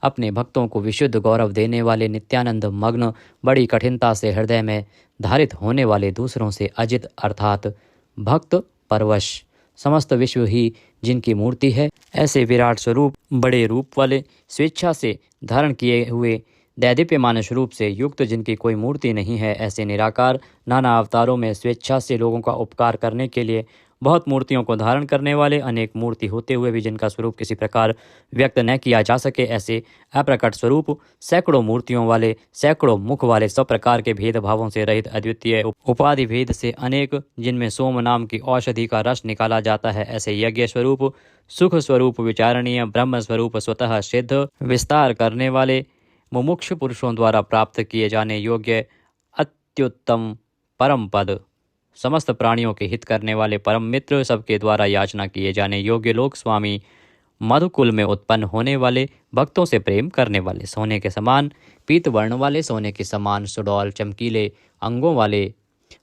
अपने भक्तों को विशुद्ध गौरव देने वाले, नित्यानंद मग्न, बड़ी कठिनता से हृदय में धारित होने वाले, दूसरों से अजित अर्थात भक्त परवश, समस्त विश्व ही जिनकी मूर्ति है, ऐसे विराट स्वरूप, बड़े रूप वाले, स्वेच्छा से धारण किए हुए, दैदीप्यमान स्वरूप से युक्त, जिनकी कोई मूर्ति नहीं है, ऐसे निराकार, नाना अवतारों में स्वेच्छा से लोगों का उपकार करने के लिए बहुत मूर्तियों को धारण करने वाले, अनेक मूर्ति होते हुए भी जिनका स्वरूप किसी प्रकार व्यक्त न किया जा सके, ऐसे अप्रकट स्वरूप, सैकड़ों मूर्तियों वाले, सैकड़ों मुख वाले, सब प्रकार के भेदभावों से रहित, अद्वितीय उपाधि भेद से अनेक, जिनमें सोम नाम की औषधि का रस निकाला जाता है, ऐसे यज्ञ स्वरूप, सुख स्वरूप, विचारणीय ब्रह्म स्वरूप, स्वतः सिद्ध, विस्तार करने वाले, मुमुक्ष पुरुषों द्वारा प्राप्त किए जाने योग्य अत्युत्तम परम पद, समस्त प्राणियों के हित करने वाले परम मित्र, सबके द्वारा याचना किए जाने योग्य लोक स्वामी, मधुकुल में उत्पन्न होने वाले, भक्तों से प्रेम करने वाले, सोने के समान पीत वर्ण वाले, सोने के समान सुडौल चमकीले अंगों वाले,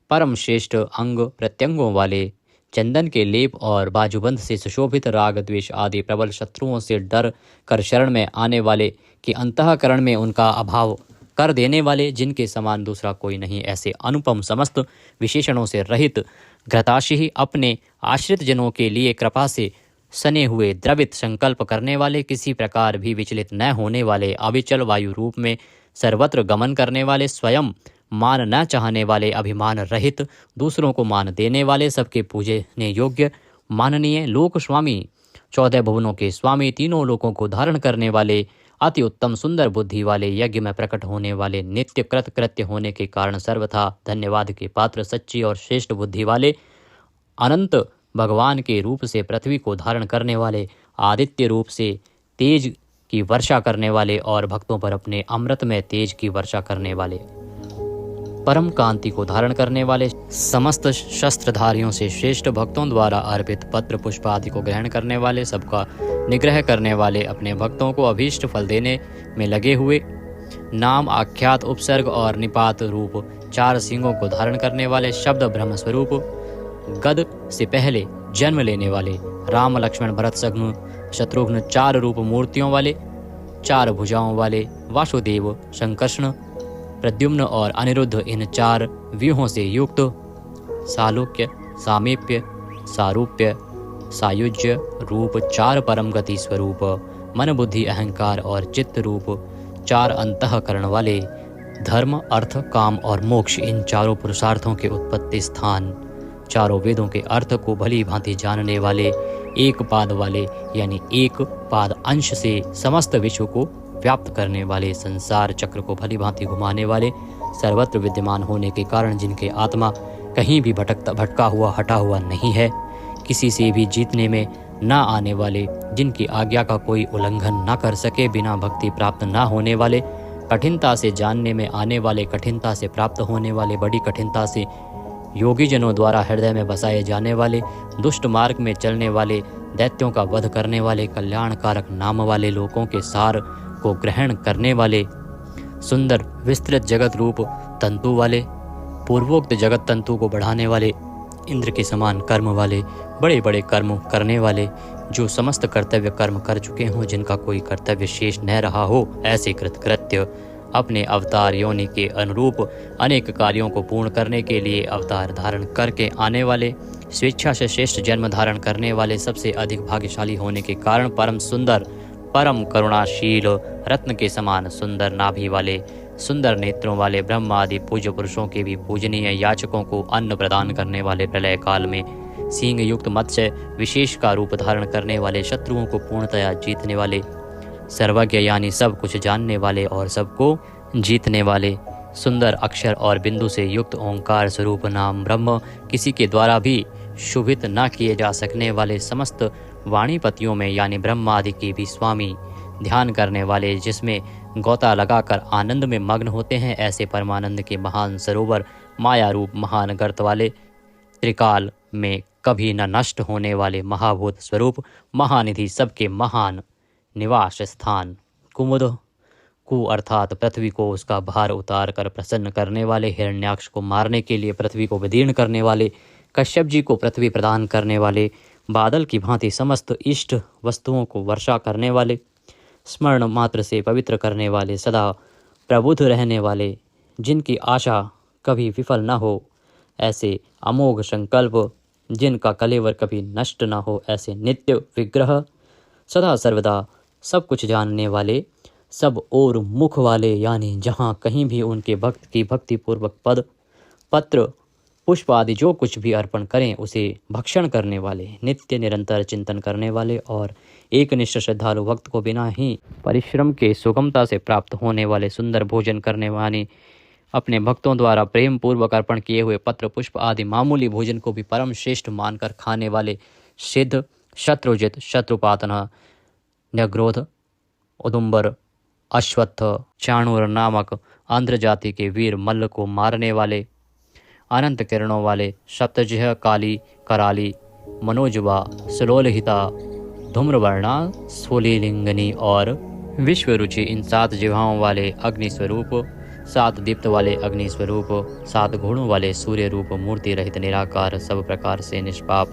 परम श्रेष्ठ अंग प्रत्यंगों वाले, चंदन के लेप और बाजूबंद से सुशोभित, राग द्वेष आदि प्रबल शत्रुओं से डर कर शरण में आने वाले, कि अंतःकरण में उनका अभाव कर देने वाले, जिनके समान दूसरा कोई नहीं, ऐसे अनुपम समस्त विशेषणों से रहित, घृताशी अपने आश्रित जनों के लिए कृपा से सने हुए, द्रवित संकल्प करने वाले, किसी प्रकार भी विचलित न होने वाले, अविचल वायु रूप में सर्वत्र गमन करने वाले, स्वयं मान न चाहने वाले, अभिमान रहित, दूसरों को मान देने वाले, सबके पूजने योग्य माननीय लोक स्वामी, 14 भुवनों के स्वामी, तीनों लोकों को धारण करने वाले, अति उत्तम सुंदर बुद्धि वाले, यज्ञ में प्रकट होने वाले, नित्य कृत कृत्य होने के कारण सर्वथा धन्यवाद के पात्र, सच्ची और श्रेष्ठ बुद्धि वाले, अनंत भगवान के रूप से पृथ्वी को धारण करने वाले, आदित्य रूप से तेज की वर्षा करने वाले और भक्तों पर अपने अमृत में तेज की वर्षा करने वाले, परम कांति को धारण करने वाले, समस्त शस्त्रधारियों से श्रेष्ठ, भक्तों द्वारा अर्पित पत्र पुष्प आदि को ग्रहण करने वाले, सबका निग्रह करने वाले, अपने भक्तों को अभीष्ट फल देने में लगे हुए, नाम आख्यात उपसर्ग और निपात रूप 4 सिंगों को धारण करने वाले, शब्द ब्रह्म स्वरूप, गद से पहले जन्म लेने वाले, राम लक्ष्मण भरत शत्रुघ्न 4 रूप मूर्तियों वाले, 4 भुजाओं वाले, वासुदेव संकर्षण प्रद्युम्न और अनिरुद्ध, इन 4 व्यूहों से युक्त, सालोक्य सामीप्य सारूप्य सायुज्य रूप 4 परम गति स्वरूप, मन बुद्धि अहंकार और चित्त रूप 4 अंतःकरण वाले, धर्म अर्थ काम और मोक्ष, इन 4 पुरुषार्थों के उत्पत्ति स्थान, 4 वेदों के अर्थ को भली भांति जानने वाले, एक पाद वाले यानी एक पाद अंश से समस्त विश्व को व्याप्त करने वाले, संसार चक्र को भली भांति घुमाने वाले, सर्वत्र विद्यमान होने के कारण जिनके आत्मा कहीं भी भटका हुआ हटा हुआ नहीं है, किसी से भी जीतने में न आने वाले, जिनकी आज्ञा का कोई उल्लंघन न कर सके, बिना भक्ति प्राप्त न होने वाले, कठिनता से जानने में आने वाले, कठिनता से प्राप्त होने वाले, बड़ी कठिनता से योगी जनों द्वारा हृदय में बसाए जाने वाले, दुष्ट मार्ग में चलने वाले, दैत्यों का वध करने वाले, कल्याणकारक नाम वाले, लोगों के सार को ग्रहण करने वाले, सुंदर विस्तृत जगत रूप तंतु वाले, पूर्वोक्त जगत तंतु को बढ़ाने वाले, इंद्र के समान कर्म वाले, बड़े बड़े कर्म करने वाले, जो समस्त कर्तव्य कर्म कर चुके हों, जिनका कोई कर्तव्य शेष न रहा हो, ऐसे कृतकृत्य, अपने अवतार योनि के अनुरूप अनेक कार्यों को पूर्ण करने के लिए अवतार धारण करके आने वाले, स्वेच्छा से श्रेष्ठ जन्म धारण करने वाले, सबसे अधिक भाग्यशाली होने के कारण परम सुंदर, परम करुणाशील, रत्न के समान सुंदर नाभि वाले, सुंदर नेत्रों वाले, ब्रह्म आदि पूज्य पुरुषों के भी पूजनीय, याचकों को अन्न प्रदान करने वाले, प्रलय काल में सींग युक्त मत्स्य विशेष का रूप धारण करने वाले, शत्रुओं को पूर्णतया जीतने वाले, सर्वज्ञ यानी सब कुछ जानने वाले और सबको जीतने वाले, सुंदर अक्षर और बिंदु से युक्त ओंकार स्वरूप नाम ब्रह्म, किसी के द्वारा भी शुभित न किए जा सकने वाले, समस्त वाणीपतियों में यानी ब्रह्म आदि के भी स्वामी, ध्यान करने वाले, जिसमें गोता लगाकर आनंद में मग्न होते हैं, ऐसे परमानंद के महान सरोवर, माया रूप महान गर्त वाले, त्रिकाल में कभी न नष्ट होने वाले महाभूत स्वरूप, महानिधि, सबके महान निवास स्थान, कुमुद कु अर्थात पृथ्वी को उसका भार उतार कर प्रसन्न करने वाले, हिरण्याक्ष को मारने के लिए पृथ्वी को विदीर्ण करने वाले, कश्यप जी को पृथ्वी प्रदान करने वाले, बादल की भांति समस्त इष्ट वस्तुओं को वर्षा करने वाले, स्मरण मात्र से पवित्र करने वाले, सदा प्रबुद्ध रहने वाले, जिनकी आशा कभी विफल न हो, ऐसे अमोघ संकल्प, जिनका कलेवर कभी नष्ट न हो, ऐसे नित्य विग्रह, सदा सर्वदा सब कुछ जानने वाले, सब और मुख वाले, यानी जहाँ कहीं भी उनके भक्त की भक्ति पूर्वक पद, पत्र, पुष्प आदि जो कुछ भी अर्पण करें उसे भक्षण करने वाले, नित्य निरंतर चिंतन करने वाले और एकनिष्ठ श्रद्धालु भक्त को बिना ही परिश्रम के सुगमता से प्राप्त होने वाले, सुंदर भोजन करने वाले, अपने भक्तों द्वारा प्रेम पूर्वक अर्पण किए हुए पत्र पुष्प आदि मामूली भोजन को भी परम श्रेष्ठ मानकर खाने वाले, सिद्ध, शत्रुजित, शत्रुपातन, न्यग्रोध, उदुम्बर, अश्वत्थ, चाणूर नामक आंध्र जाति के वीर मल्ल को मारने वाले, अनंत किरणों वाले, सप्तजिह, काली, कराली, मनोजुबा, सुलोलहिता, धूम्रवर्णा, स्फुलिंगनी और विश्वरुचि, इन 7 जिह्वाओं वाले अग्नि स्वरूप, 7 दीप्त वाले अग्नि स्वरूप, 7 गुणों वाले सूर्य रूप, मूर्ति रहित निराकार, सब प्रकार से निष्पाप,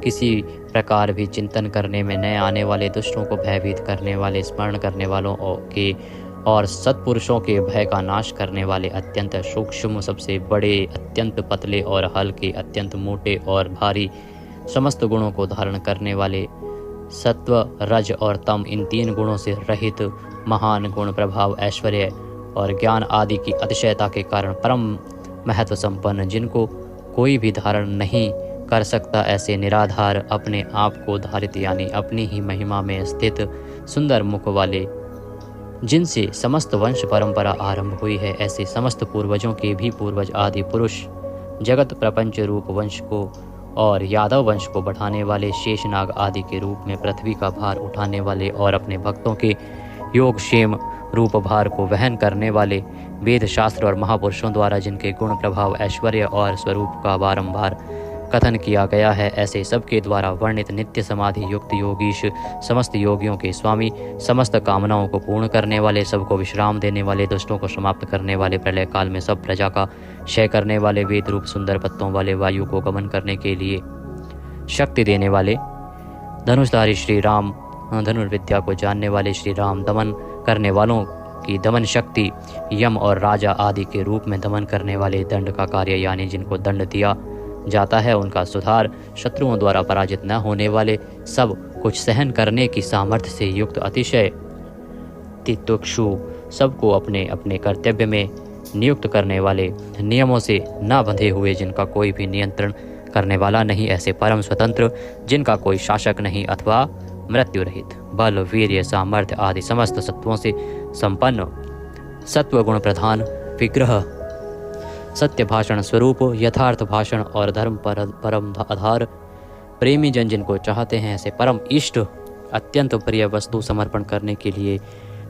किसी प्रकार भी चिंतन करने में न आने वाले, दुष्टों को भयभीत करने वाले, स्मरण करने वालों के और सत्पुरुषों के भय का नाश करने वाले, अत्यंत सूक्ष्म, सबसे बड़े, अत्यंत पतले और हल्के, अत्यंत मोटे और भारी, समस्त गुणों को धारण करने वाले, सत्व, रज और तम, इन 3 गुणों से रहित, महान गुण, प्रभाव, ऐश्वर्य और ज्ञान आदि की अतिशयता के कारण परम महत्व संपन्न, जिनको कोई भी धारण नहीं कर सकता, ऐसे निराधार, अपने आप को धारित यानी अपनी ही महिमा में स्थित, सुंदर मुख वाले, जिनसे समस्त वंश परंपरा आरंभ हुई है, ऐसे समस्त पूर्वजों के भी पूर्वज आदि पुरुष, जगत प्रपंच रूप वंश को और यादव वंश को बढ़ाने वाले, शेषनाग आदि के रूप में पृथ्वी का भार उठाने वाले और अपने भक्तों के योगक्षेम रूप भार को वहन करने वाले, वेद शास्त्र और महापुरुषों द्वारा जिनके गुण, प्रभाव, ऐश्वर्य और स्वरूप का बारंबार कथन किया गया है, ऐसे सबके द्वारा वर्णित नित्य समाधि युक्त योगीश, समस्त योगियों के स्वामी, समस्त कामनाओं को पूर्ण करने वाले, सबको विश्राम देने वाले, दुष्टों को समाप्त करने वाले, प्रलय काल में सब प्रजा का क्षय करने वाले, वेद रूप सुंदर पत्तों वाले, वायु को गमन करने के लिए शक्ति देने वाले, धनुषधारी श्री राम, धनुर्विद्या को जानने वाले श्री राम, दमन करने वालों की दमन शक्ति, यम और राजा आदि के रूप में दमन करने वाले, दंड का कार्य यानी जिनको दंड दिया जाता है उनका सुधार, शत्रुओं द्वारा पराजित न होने वाले, सब कुछ सहन करने की सामर्थ्य से युक्त, अतिशय तितिक्षु, सबको अपने अपने कर्तव्य में नियुक्त करने वाले, नियमों से न बंधे हुए, जिनका कोई भी नियंत्रण करने वाला नहीं, ऐसे परम स्वतंत्र, जिनका कोई शासक नहीं अथवा मृत्यु रहित, बल, वीर्य, सामर्थ्य आदि समस्त सत्वों से संपन्न, सत्व गुण प्रधान, विग्रह, सत्य भाषण स्वरूप, यथार्थ भाषण और धर्म परम आधार, प्रेमी जन जिनको चाहते हैं, ऐसे परम इष्ट, अत्यंत प्रिय वस्तु समर्पण करने के लिए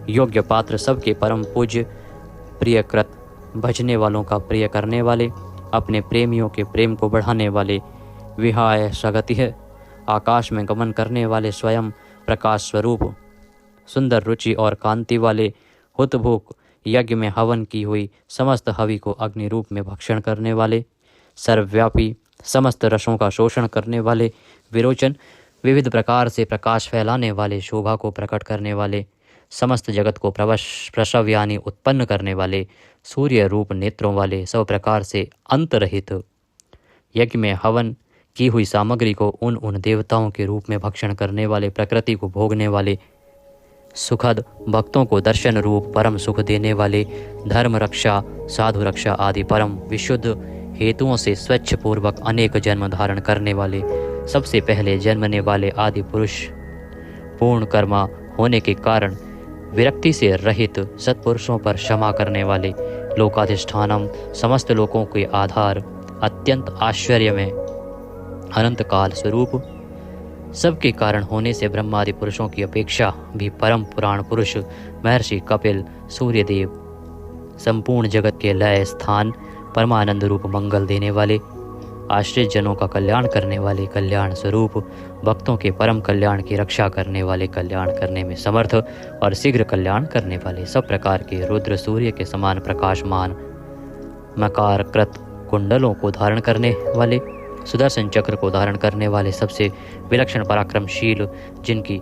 योग्य पात्र, सबके परम पूज्य, प्रियकृत, भजने वालों का प्रिय करने वाले, अपने प्रेमियों के प्रेम को बढ़ाने वाले, विहाय सगतिः, आकाश में गमन करने वाले, स्वयं प्रकाश स्वरूप, सुंदर रुचि और कांति वाले, हुतभुक, यज्ञ में हवन की हुई समस्त हवि को अग्नि रूप में भक्षण करने वाले, सर्वव्यापी, समस्त रसों का शोषण करने वाले, विरोचन, विविध प्रकार से प्रकाश फैलाने वाले, शोभा को प्रकट करने वाले, समस्त जगत को प्रसव यानी उत्पन्न करने वाले, सूर्य रूप नेत्रों वाले, सब प्रकार से अंतरहित, यज्ञ में हवन की हुई सामग्री को उन देवताओं के रूप में भक्षण करने वाले, प्रकृति को भोगने वाले, सुखद भक्तों को दर्शन रूप परम सुख देने वाले, धर्म रक्षा, साधु रक्षा आदि परम विशुद्ध हेतुओं से स्वच्छ पूर्वक अनेक जन्म धारण करने वाले, सबसे पहले जन्मने वाले आदि पुरुष, पूर्ण कर्मा होने के कारण विरक्ति से रहित सत्पुरुषों पर क्षमा करने वाले, लोकाधिष्ठानम समस्त लोकों के आधार, अत्यंत आश्चर्य में अनंत काल स्वरूप, सबके कारण होने से ब्रह्मादि पुरुषों की अपेक्षा भी परम पुराण पुरुष महर्षि कपिल, सूर्यदेव, संपूर्ण जगत के लय स्थान, परमानंद रूप मंगल देने वाले, आश्रित जनों का कल्याण करने वाले, कल्याण स्वरूप, भक्तों के परम कल्याण की रक्षा करने वाले, कल्याण करने में समर्थ और शीघ्र कल्याण करने वाले, सब प्रकार के रुद्र सूर्य के समान प्रकाशमान मकार कृत कुंडलों को धारण करने वाले, सुदर्शन चक्र को धारण करने वाले, सबसे विलक्षण पराक्रमशील, जिनकी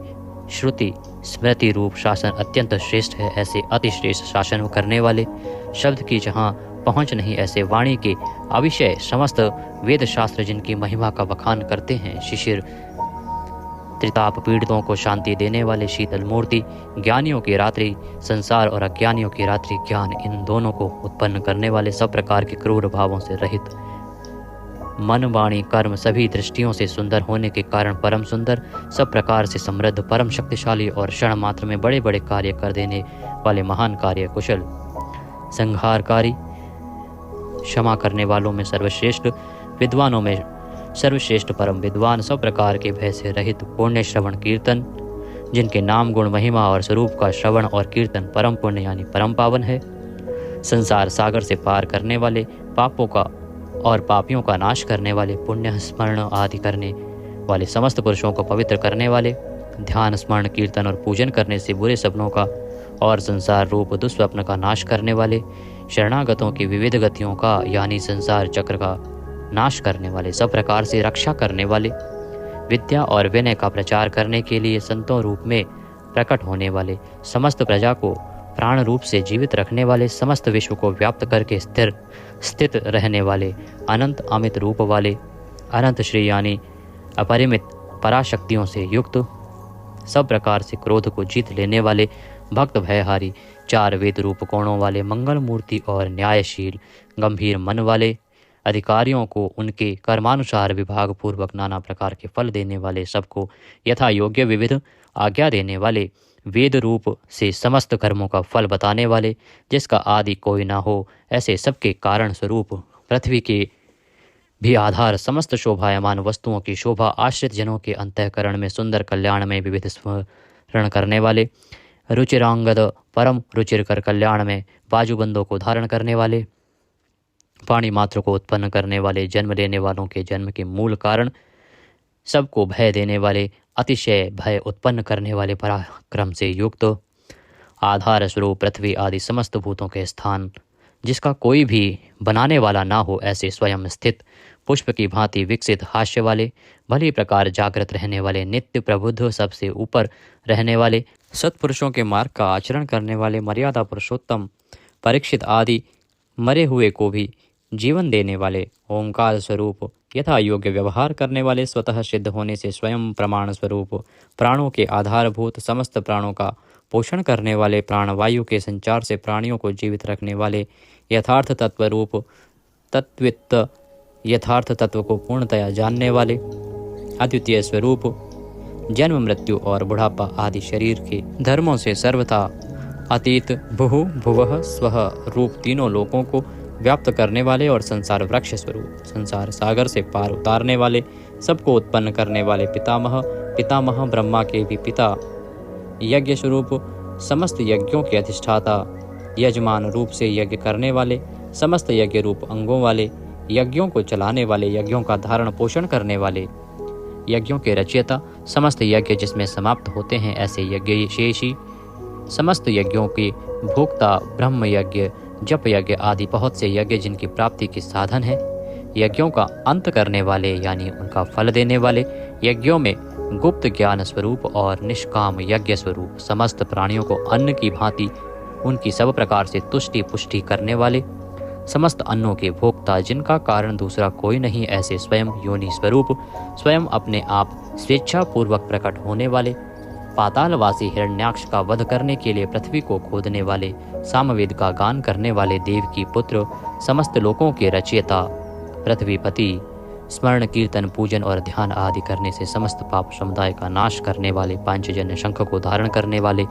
श्रुति स्मृति रूप शासन अत्यंत श्रेष्ठ है, ऐसे अतिश्रेष्ठ शासन करने वाले, शब्द की जहाँ पहुँच नहीं ऐसे वाणी के अविषय समस्त वेद शास्त्र जिनकी महिमा का बखान करते हैं, शिशिर त्रिताप पीड़ितों को शांति देने वाले, शीतल मूर्ति, ज्ञानियों की रात्रि संसार और अज्ञानियों की रात्रि ज्ञान, इन दोनों को उत्पन्न करने वाले, सब प्रकार के क्रूर भावों से रहित, मन वाणी कर्म सभी दृष्टियों से सुंदर होने के कारण परम सुंदर, सब प्रकार से समृद्ध, परम शक्तिशाली और क्षण मात्र में बड़े बड़े कार्य कर देने वाले, महान कार्य कुशल, संहारकारी, क्षमा करने वालों में सर्वश्रेष्ठ, विद्वानों में सर्वश्रेष्ठ परम विद्वान, सब प्रकार के भय से रहित, पुण्य श्रवण कीर्तन, जिनके नाम गुण महिमा और स्वरूप का श्रवण और कीर्तन परम पुण्य यानी परम पावन है, संसार सागर से पार करने वाले, पापों का और पापियों का नाश करने वाले, पुण्य स्मरण आदि करने वाले, समस्त पुरुषों को पवित्र करने वाले, ध्यान स्मरण कीर्तन और पूजन करने से बुरे सपनों का और संसार रूप दुस्वप्न का नाश करने वाले, शरणागतों की विविध गतियों का यानी संसार चक्र का नाश करने वाले, सब प्रकार से रक्षा करने वाले, विद्या और विनय का प्रचार करने के लिए संतों रूप में प्रकट होने वाले, समस्त प्रजा को प्राण रूप से जीवित रखने वाले, समस्त विश्व को व्याप्त करके स्थित रहने वाले, अनंत अमित रूप वाले, अनंत श्री यानी अपरिमित पराशक्तियों से युक्त, सब प्रकार से क्रोध को जीत लेने वाले, भक्त भयहारी, चार वेद रूप कोणों वाले, मंगल मूर्ति और न्यायशील गंभीर मन वाले, अधिकारियों को उनके कर्मानुसार विभाग पूर्वक नाना प्रकार के फल देने वाले, सबको यथा योग्य विविध आज्ञा देने वाले, वेद रूप से समस्त कर्मों का फल बताने वाले, जिसका आदि कोई ना हो, ऐसे सबके कारण स्वरूप, पृथ्वी के भी आधार, समस्त शोभायमान वस्तुओं की शोभा, आश्रित जनों के अंतःकरण में सुंदर कल्याण में विविध स्मरण करने वाले, रुचिरांगद परम रुचिरकर कल्याण में बाजूबंदों को धारण करने वाले, पाणी मात्र को उत्पन्न करने वाले, जन्म लेने वालों के जन्म के मूल कारण, सबको भय देने वाले, अतिशय भय उत्पन्न करने वाले, पराक्रम से युक्त, आधार स्वरूप पृथ्वी आदि समस्त भूतों के स्थान, जिसका कोई भी बनाने वाला ना हो, ऐसे स्वयं स्थित, पुष्प की भांति विकसित, हास्य वाले, भली प्रकार जागृत रहने वाले, नित्य प्रबुद्ध, सबसे ऊपर रहने वाले, सत्पुरुषों के मार्ग का आचरण करने वाले, मर्यादा पुरुषोत्तम परीक्षित आदि मरे हुए को भी जीवन देने वाले, ओंकार स्वरूप, यथा योग्य व्यवहार करने वाले, स्वतः सिद्ध होने से स्वयं प्रमाण स्वरूप, प्राणों के आधारभूत, समस्त प्राणों का पोषण करने वाले, प्राणवायु के संचार से प्राणियों को जीवित रखने वाले, यथार्थ तत्व रूप, तत्वित्त, यथार्थ तत्व को पूर्णतया जानने वाले, अद्वितीय स्वरूप, जन्म मृत्यु और बुढ़ापा आदि शरीर के धर्मों से सर्वथा अतीत, भुहु भुवः स्वः रूप तीनों लोकों को व्याप्त करने वाले और संसार वृक्ष स्वरूप, संसार सागर से पार उतारने वाले, सबको उत्पन्न करने वाले, पितामह, पितामह ब्रह्मा के भी पिता, यज्ञ स्वरूप, समस्त यज्ञों के अधिष्ठाता, यजमान रूप से यज्ञ करने वाले, समस्त यज्ञ रूप अंगों वाले, यज्ञों को चलाने वाले, यज्ञों का धारण पोषण करने वाले, यज्ञों के रचयिता, समस्त यज्ञ जिसमें समाप्त होते हैं ऐसे यज्ञ शेषी, समस्त यज्ञों के भोक्ता, ब्रह्म यज्ञ, जप यज्ञ आदि बहुत से यज्ञ जिनकी प्राप्ति के साधन है, यज्ञों का अंत करने वाले यानी उनका फल देने वाले, यज्ञों में गुप्त ज्ञान स्वरूप और निष्काम यज्ञ स्वरूप, समस्त प्राणियों को अन्न की भांति उनकी सब प्रकार से तुष्टि पुष्टि करने वाले, समस्त अन्नों के भोक्ता, जिनका कारण दूसरा कोई नहीं, ऐसे स्वयं योनि स्वरूप, स्वयं अपने आप स्वेच्छा पूर्वक प्रकट होने वाले, पातालवासी हिरण्याक्ष का वध करने के लिए पृथ्वी को खोदने वाले, सामवेद का गान करने वाले, देव की पुत्र, समस्त लोकों के रचयिता, पृथ्वीपति, स्मरण कीर्तन पूजन और ध्यान आदि करने से समस्त पाप समुदाय का नाश करने वाले, पांचजन्य शंख को धारण करने वाले,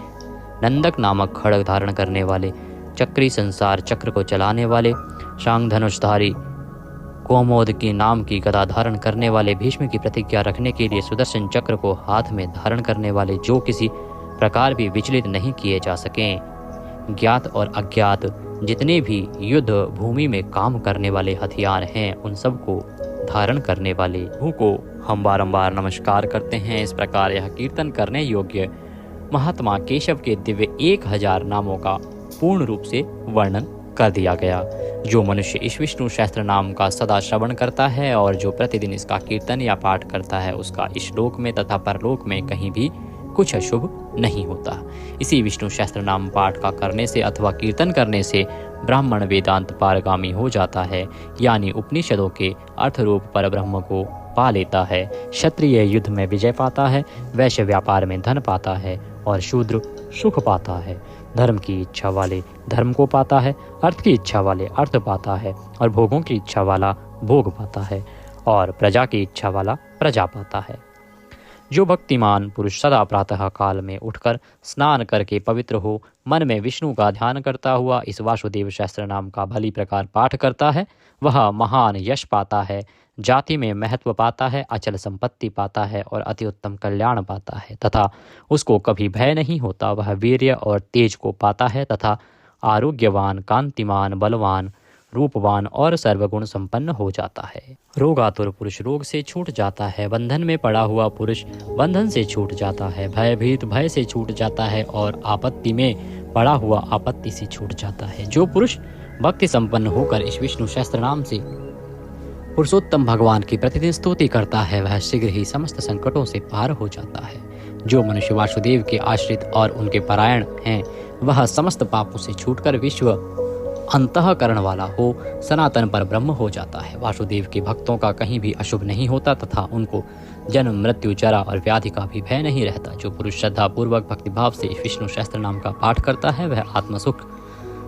नंदक नामक खड्ग धारण करने वाले, चक्री संसार चक्र को चलाने वाले, शांग धनुषधारी, कोमोद की नाम की गदा धारण करने वाले, भीष्म की प्रतिज्ञा रखने के लिए सुदर्शन चक्र को हाथ में धारण करने वाले, जो किसी प्रकार भी विचलित नहीं किए जा सकें, ज्ञात और अज्ञात जितने भी युद्ध भूमि में काम करने वाले हथियार हैं, उन सब को धारण करने वाले प्रभु को हम बारंबार नमस्कार करते हैं। इस प्रकार यह कीर्तन करने योग्य महात्मा केशव के दिव्य 1000 नामों का पूर्ण रूप से वर्णन कर दिया गया। जो मनुष्य इस विष्णु सहस्त्र नाम का सदा श्रवण करता है और जो प्रतिदिन इसका कीर्तन या पाठ करता है, उसका इस लोक में तथा परलोक में कहीं भी कुछ अशुभ नहीं होता। इसी विष्णु सहस्त्र नाम पाठ का करने से अथवा कीर्तन करने से ब्राह्मण वेदांत पारगामी हो जाता है, यानी उपनिषदों के अर्थ रूप पर ब्रह्म को पा लेता है। क्षत्रिय युद्ध में विजय पाता है, वैश्य व्यापार में धन पाता है और शूद्र सुख पाता है। धर्म की इच्छा वाले धर्म को पाता है, अर्थ की इच्छा वाले अर्थ पाता है और भोगों की इच्छा वाला भोग पाता है और प्रजा की इच्छा वाला प्रजा पाता है। जो भक्तिमान पुरुष सदा प्रातः काल में उठकर स्नान करके पवित्र हो, मन में विष्णु का ध्यान करता हुआ इस वासुदेव सहस्त्र नाम का भली प्रकार पाठ करता है, वह महान यश पाता है, जाति में महत्व पाता है, अचल संपत्ति पाता है और अति उत्तम कल्याण पाता है तथा उसको कभी भय नहीं होता। वह वीर्य और तेज को पाता है तथा आरोग्यवान, कांतिमान, बलवान, रूपवान और सर्वगुण संपन्न हो जाता है। रोगातुर पुरुष रोग से छूट जाता है, बंधन में पड़ा हुआ पुरुष बंधन से छूट जाता है, भयभीत भय से छूट जाता है और आपत्ति में पड़ा हुआ आपत्ति से छूट जाता है। जो पुरुष भक्ति संपन्न होकर इस विष्णु सहस्त्र नाम से पुरुषोत्तम भगवान की प्रतिदिन स्तुति करता है, वह शीघ्र ही समस्त संकटों से पार हो जाता है। जो मनुष्य वासुदेव के आश्रित और उनके परायण हैं, वह समस्त पापों से छूटकर विश्व अंतःकरण वाला हो, सनातन पर ब्रह्म हो जाता है। वासुदेव के भक्तों का कहीं भी अशुभ नहीं होता तथा उनको जन्म, मृत्यु, जरा और व्याधि का भी भय नहीं रहता। जो पुरुष श्रद्धा पूर्वक भक्तिभाव से इस विष्णु सहस्त्र नाम का पाठ करता है, वह आत्मसुख,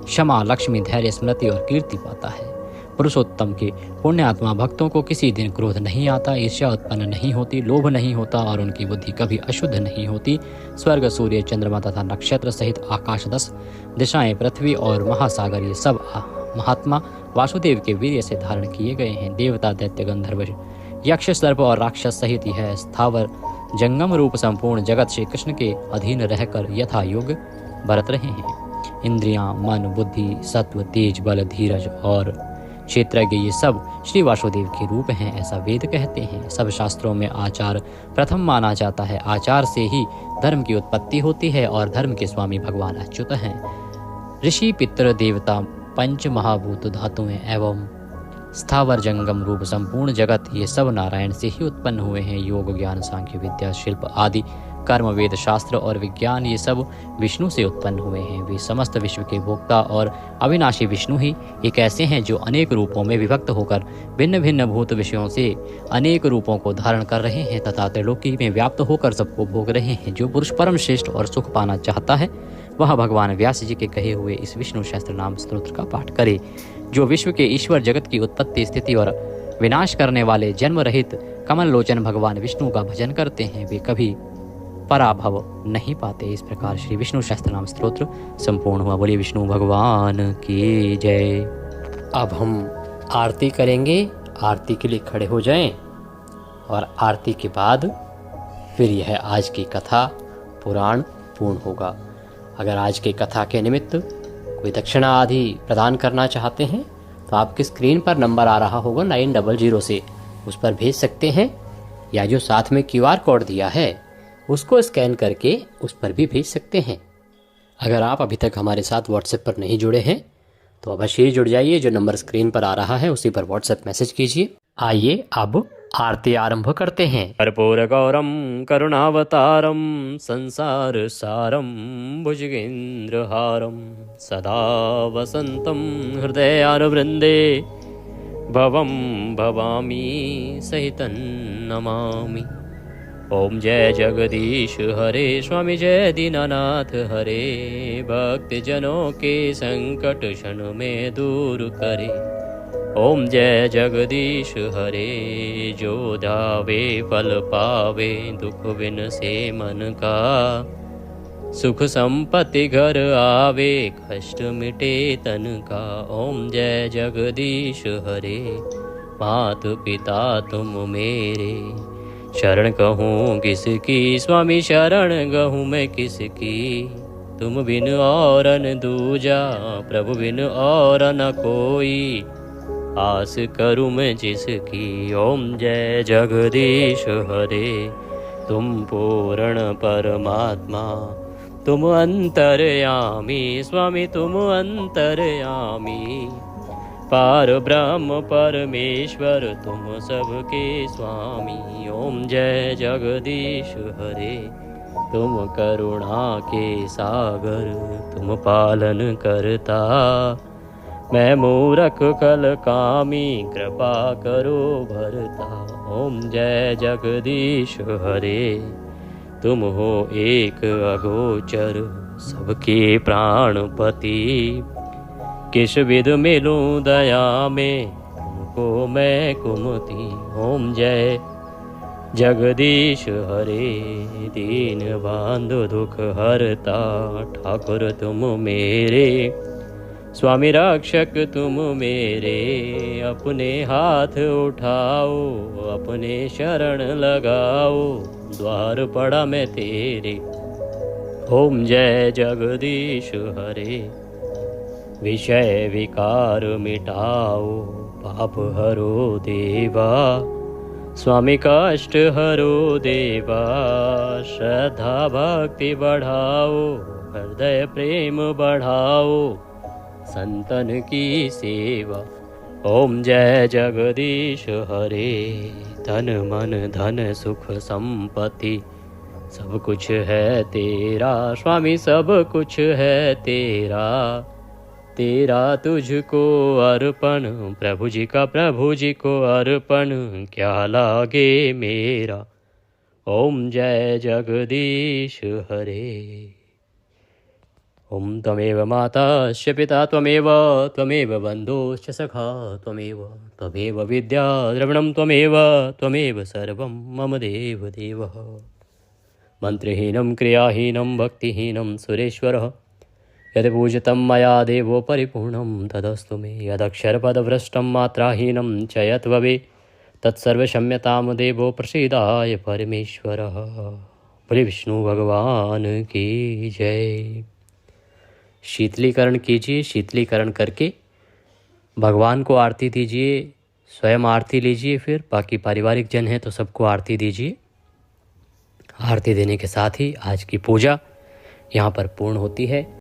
क्षमा, लक्ष्मी, धैर्य, स्मृति और कीर्ति पाता है। पुरुषोत्तम के पुण्यात्मा भक्तों को किसी दिन क्रोध नहीं आता, ईर्ष्या उत्पन्न नहीं होती, लोभ नहीं होता और उनकी बुद्धि कभी अशुद्ध नहीं होती। स्वर्ग, सूर्य, चंद्रमा तथा नक्षत्र सहित आकाश 10 दिशाएं, पृथ्वी और महासागर, ये सब महात्मा वासुदेव के वीर्य से धारण किए गए हैं। देवता, दैत्य, गंधर्व, यक्ष, सर्प और राक्षस सहित यह स्थावर जंगम रूप संपूर्ण जगत श्री कृष्ण के अधीन रहकर यथा योग बरत रहे हैं। इंद्रियां, मन, बुद्धि, सत्व, तेज, बल, धीरज और क्षेत्रज्ञ, ये सब श्री वासुदेव के रूप हैं, ऐसा वेद कहते हैं। सब शास्त्रों में आचार प्रथम माना जाता है। आचार से ही धर्म की उत्पत्ति होती है और धर्म के स्वामी भगवान अच्युत हैं। ऋषि, पितृ, देवता, पंच महाभूत धातुएं एवं स्थावर जंगम रूप संपूर्ण जगत, ये सब नारायण से ही उत्पन्न हुए हैं। योग, ज्ञान, सांख्य, विद्या, शिल्प आदि कर्म, वेद, शास्त्र और विज्ञान, ये सब विष्णु से उत्पन्न हुए हैं। वे समस्त विश्व के भोक्ता और अविनाशी विष्णु ही एक ऐसे हैं जो अनेक रूपों में विभक्त होकर भिन्न भिन्न भूत विषयों से अनेक रूपों को धारण कर रहे हैं तथा त्रिलोकी में व्याप्त होकर सबको भोग रहे हैं। जो पुरुष परम श्रेष्ठ और सुख पाना चाहता है, वह भगवान व्यास जी के कहे हुए इस विष्णु सहस्त्र नाम स्तोत्र का पाठ करे। जो विश्व के ईश्वर, जगत की उत्पत्ति, स्थिति और विनाश करने वाले जन्म रहित कमल लोचन भगवान विष्णु का भजन करते हैं, वे कभी पराभव नहीं पाते। इस प्रकार श्री विष्णु सहस्त्र नाम स्तोत्र संपूर्ण हुआ। बोलिए विष्णु भगवान की जय। अब हम आरती करेंगे। आरती के लिए खड़े हो जाएं और आरती के बाद फिर यह आज की कथा पुराण पूर्ण होगा। अगर आज की कथा के निमित्त कोई दक्षिणा आदि प्रदान करना चाहते हैं तो आपकी स्क्रीन पर नंबर आ रहा होगा 900 से, उस पर भेज सकते हैं, या जो साथ में QR कोड दिया है उसको स्कैन करके उस पर भी भेज सकते हैं। अगर आप अभी तक हमारे साथ व्हाट्सएप पर नहीं जुड़े हैं तो अवश्य ही जुड़ जाइए। जो नंबर स्क्रीन पर आ रहा है उसी पर व्हाट्सएप मैसेज कीजिए। आइए अब आरती आरंभ करते हैं। कर्पूर गौरम करुणावतारम संसार सारम भुजगेंद्रहारम सदा वसंतम हृदयारवृंदे भवम भवामी सहितं नमामि। ओम जय जगदीश हरे स्वामी जय दीनानाथ हरे, भक्तजनों के संकट क्षण में दूर करे। ओम जय जगदीश हरे, जो धावे फल पावे, दुख बिन से मन का सुख संपत्ति घर आवे, कष्ट मिटे तन का। ओम जय जगदीश हरे, मात पिता तुम मेरे, शरण कहूँ किसकी स्वामी शरण गहूँ मैं किसकी। तुम बिन और न दूजा प्रभु बिन और न कोई, आस करूँ मैं जिसकी। ओम जय जगदीश हरे, तुम पूर्ण परमात्मा तुम अंतर्यामी, स्वामी तुम अंतर्यामी। पार ब्रह्म परमेश्वर तुम सबके स्वामी। ओम जय जगदीश हरे, तुम करुणा के सागर तुम पालन करता, मैं मूरख कल कामी कृपा करो भरता। ओम जय जगदीश हरे, तुम हो एक अगोचर सबके प्राणपति, किस विध मिलूं दया में तुमको मैं कुमति। ओम जय जगदीश हरे, दीन बांधो दुख हरता, ठाकुर तुम मेरे, स्वामी रक्षक तुम मेरे। अपने हाथ उठाओ अपने शरण लगाओ, द्वार पड़ा मैं तेरे। ओम जय जगदीश हरे, विषय विकार मिटाओ, पाप हरो देवा, स्वामी कष्ट हरो देवा। श्रद्धा भक्ति बढ़ाओ, हृदय प्रेम बढ़ाओ, संतन की सेवा। ओम जय जगदीश हरे, धन मन धन सुख संपत्ति सब कुछ है तेरा, स्वामी सब कुछ है तेरा। तेरा तुझको अर्पण, प्रभु जी का प्रभु जी को अर्पण, क्या लागे मेरा। ओम जय जगदीश हरे। ओम त्वमेव माताश्च पिता त्वमेव, त्वमेव बन्धुश्च सखा त्वमेव, त्वमेव विद्या द्रविणं त्वमेव, त्वमेव सर्वं मम देव देवः। मंत्रहीनं क्रियाहीनं भक्तिहीनं सुरेश्वरः, यद् पूजितं मया देवो परिपूर्णं तदस्तु मे। यदक्षरपदभ्रष्टं मात्राहीनं च यद्भवेत् तत्सर्वक्षम्यतां देवो प्रसीदाय परमेश्वरः। बोले विष्णु भगवान की जय। शीतलीकरण कीजिए, शीतलीकरण करके भगवान को आरती दीजिए, स्वयं आरती लीजिए, फिर बाकी पारिवारिक जन हैं तो सबको आरती दीजिए। आरती देने के साथ ही आज की पूजा यहाँ पर पूर्ण होती है।